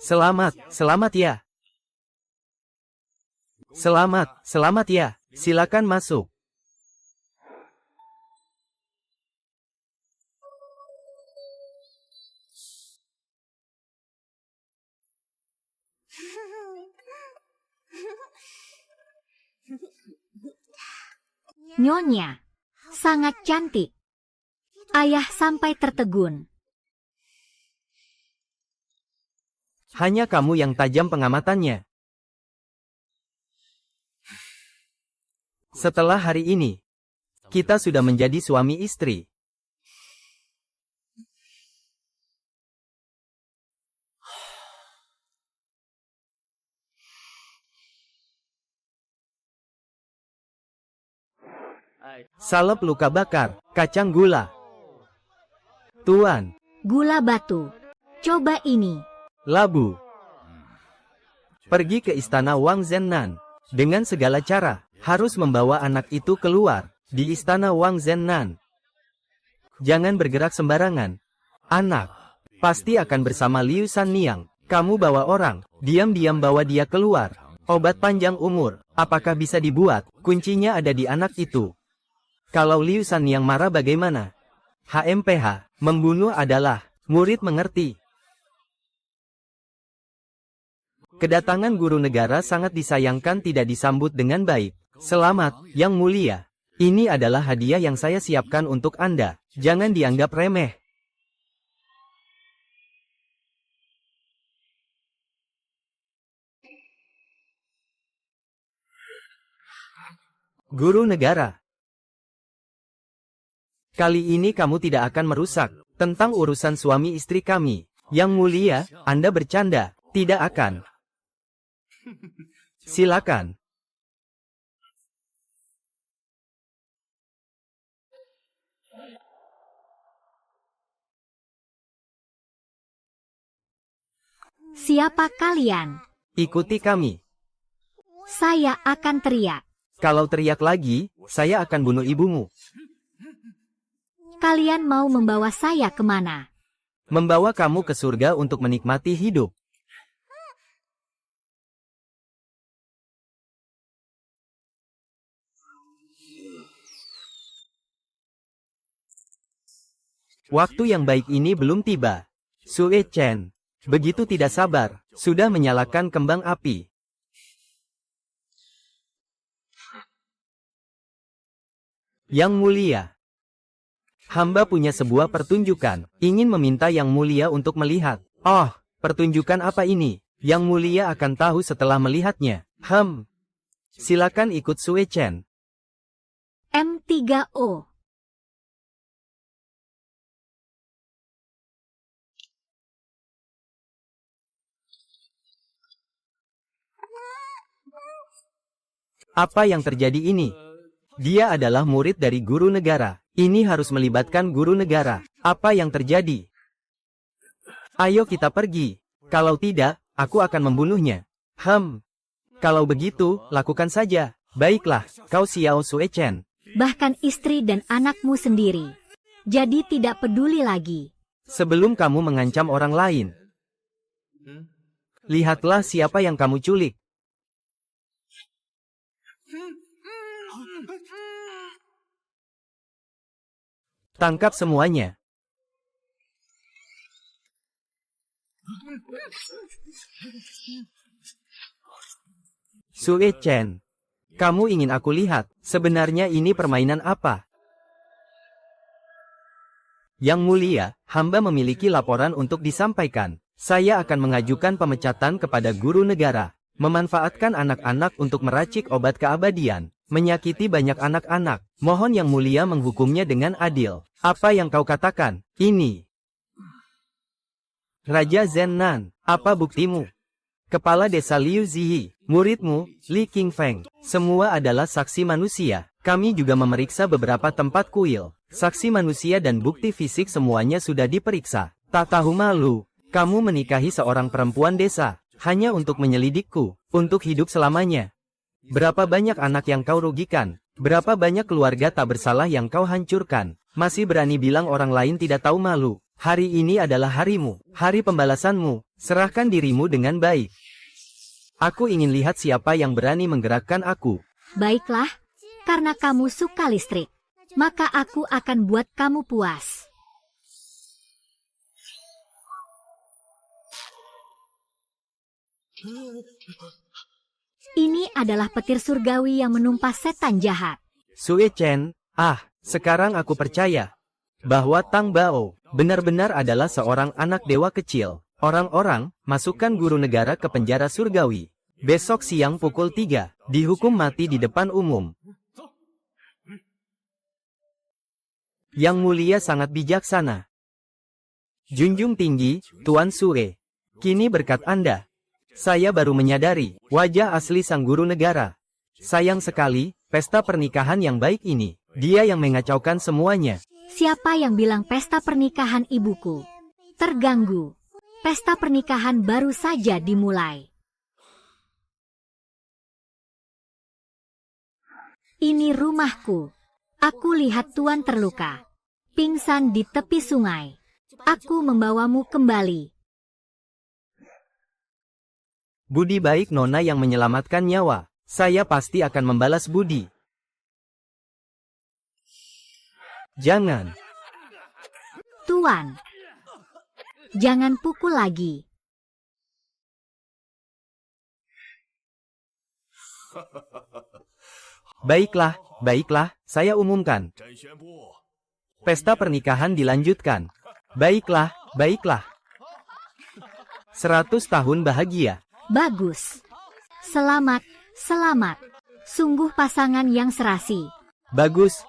Selamat, selamat ya. Selamat ya. Silakan masuk. Nyonya. Sangat cantik. Ayah sampai tertegun. Hanya kamu yang tajam pengamatannya. Setelah hari ini, kita sudah menjadi suami istri. Salep luka bakar, kacang gula. Tuan, Gula batu. Coba ini. labu. Pergi ke istana Wang Zhennan. Dengan segala cara, harus membawa anak itu keluar. Di istana Wang Zhennan. Jangan bergerak sembarangan. Anak, pasti akan bersama Liu Sanniang. Kamu bawa orang, diam-diam bawa dia keluar. Obat panjang umur, apakah bisa dibuat? Kuncinya ada di anak itu. Kalau Liu Sanniang marah bagaimana? HMPH, membunuh adalah, murid mengerti. Kedatangan guru negara sangat disayangkan tidak disambut dengan baik. Selamat, Yang Mulia. Ini adalah hadiah yang saya siapkan untuk Anda. Jangan dianggap remeh. Guru negara. Kali ini kamu tidak akan merusak tentang urusan suami istri kami. Yang Mulia, Anda bercanda. Tidak akan. Silakan. Siapa kalian? Ikuti kami. Saya akan teriak. Kalau teriak lagi, saya akan bunuh ibumu. Kalian mau membawa saya kemana? Membawa kamu ke surga untuk menikmati hidup. Waktu yang baik ini belum tiba. Sue Chen, begitu tidak sabar, sudah menyalakan kembang api. Yang Mulia. Hamba punya sebuah pertunjukan, ingin meminta Yang Mulia untuk melihat. Oh, pertunjukan apa ini? Yang Mulia akan tahu setelah melihatnya. Silakan ikut Sue Chen. M3O. Apa yang terjadi ini? Dia adalah murid dari guru negara. Ini harus melibatkan guru negara. Apa yang terjadi? Ayo kita pergi. Kalau tidak, aku akan membunuhnya. Kalau begitu, lakukan saja. Baiklah, kau Xiao Sue Chen. Bahkan istri dan anakmu sendiri. Jadi tidak peduli lagi. Sebelum kamu mengancam orang lain, lihatlah siapa yang kamu culik. Tangkap semuanya. Sue Chen, kamu ingin aku lihat, sebenarnya ini permainan apa? Yang mulia, hamba memiliki laporan untuk disampaikan. Saya akan mengajukan pemecatan kepada guru negara. Memanfaatkan anak-anak untuk meracik obat keabadian. Menyakiti banyak anak-anak. Mohon Yang Mulia menghukumnya dengan adil. Apa yang kau katakan? Ini. Raja Zennan, apa buktimu? Kepala Desa Liu Zihi, muridmu, Li Qingfeng. Semua adalah saksi manusia. Kami juga memeriksa beberapa tempat kuil. Saksi manusia dan bukti fisik semuanya sudah diperiksa. Tak tahu malu, kamu menikahi seorang perempuan desa, hanya untuk menyelidikku, untuk hidup selamanya. Berapa banyak anak yang kau rugikan? Berapa banyak keluarga tak bersalah yang kau hancurkan? Masih berani bilang orang lain tidak tahu malu. Hari ini adalah harimu, hari pembalasanmu. Serahkan dirimu dengan baik. Aku ingin lihat siapa yang berani menggerakkan aku. Baiklah, karena kamu suka listrik, maka aku akan buat kamu puas. Ini adalah petir surgawi yang menumpas setan jahat. Sue Chen, sekarang aku percaya bahwa Tang Bao benar-benar adalah seorang anak dewa kecil. Orang-orang, masukkan guru negara ke penjara surgawi. Besok siang pukul 3, dihukum mati di depan umum. Yang Mulia sangat bijaksana. Junjung tinggi, Tuan Sue. Kini berkat Anda, saya baru menyadari wajah asli sang guru negara. Sayang sekali, pesta pernikahan yang baik ini, dia yang mengacaukan semuanya. Siapa yang bilang pesta pernikahan ibuku terganggu? Pesta pernikahan baru saja dimulai. Ini rumahku. Aku lihat Tuan terluka, pingsan di tepi sungai. Aku membawamu kembali. Budi baik Nona yang menyelamatkan nyawa. Saya pasti akan membalas budi. Jangan. Tuan, jangan pukul lagi. Baiklah, saya umumkan. Pesta pernikahan dilanjutkan. Baiklah. 100 tahun bahagia. Bagus. Selamat. Sungguh pasangan yang serasi. Bagus.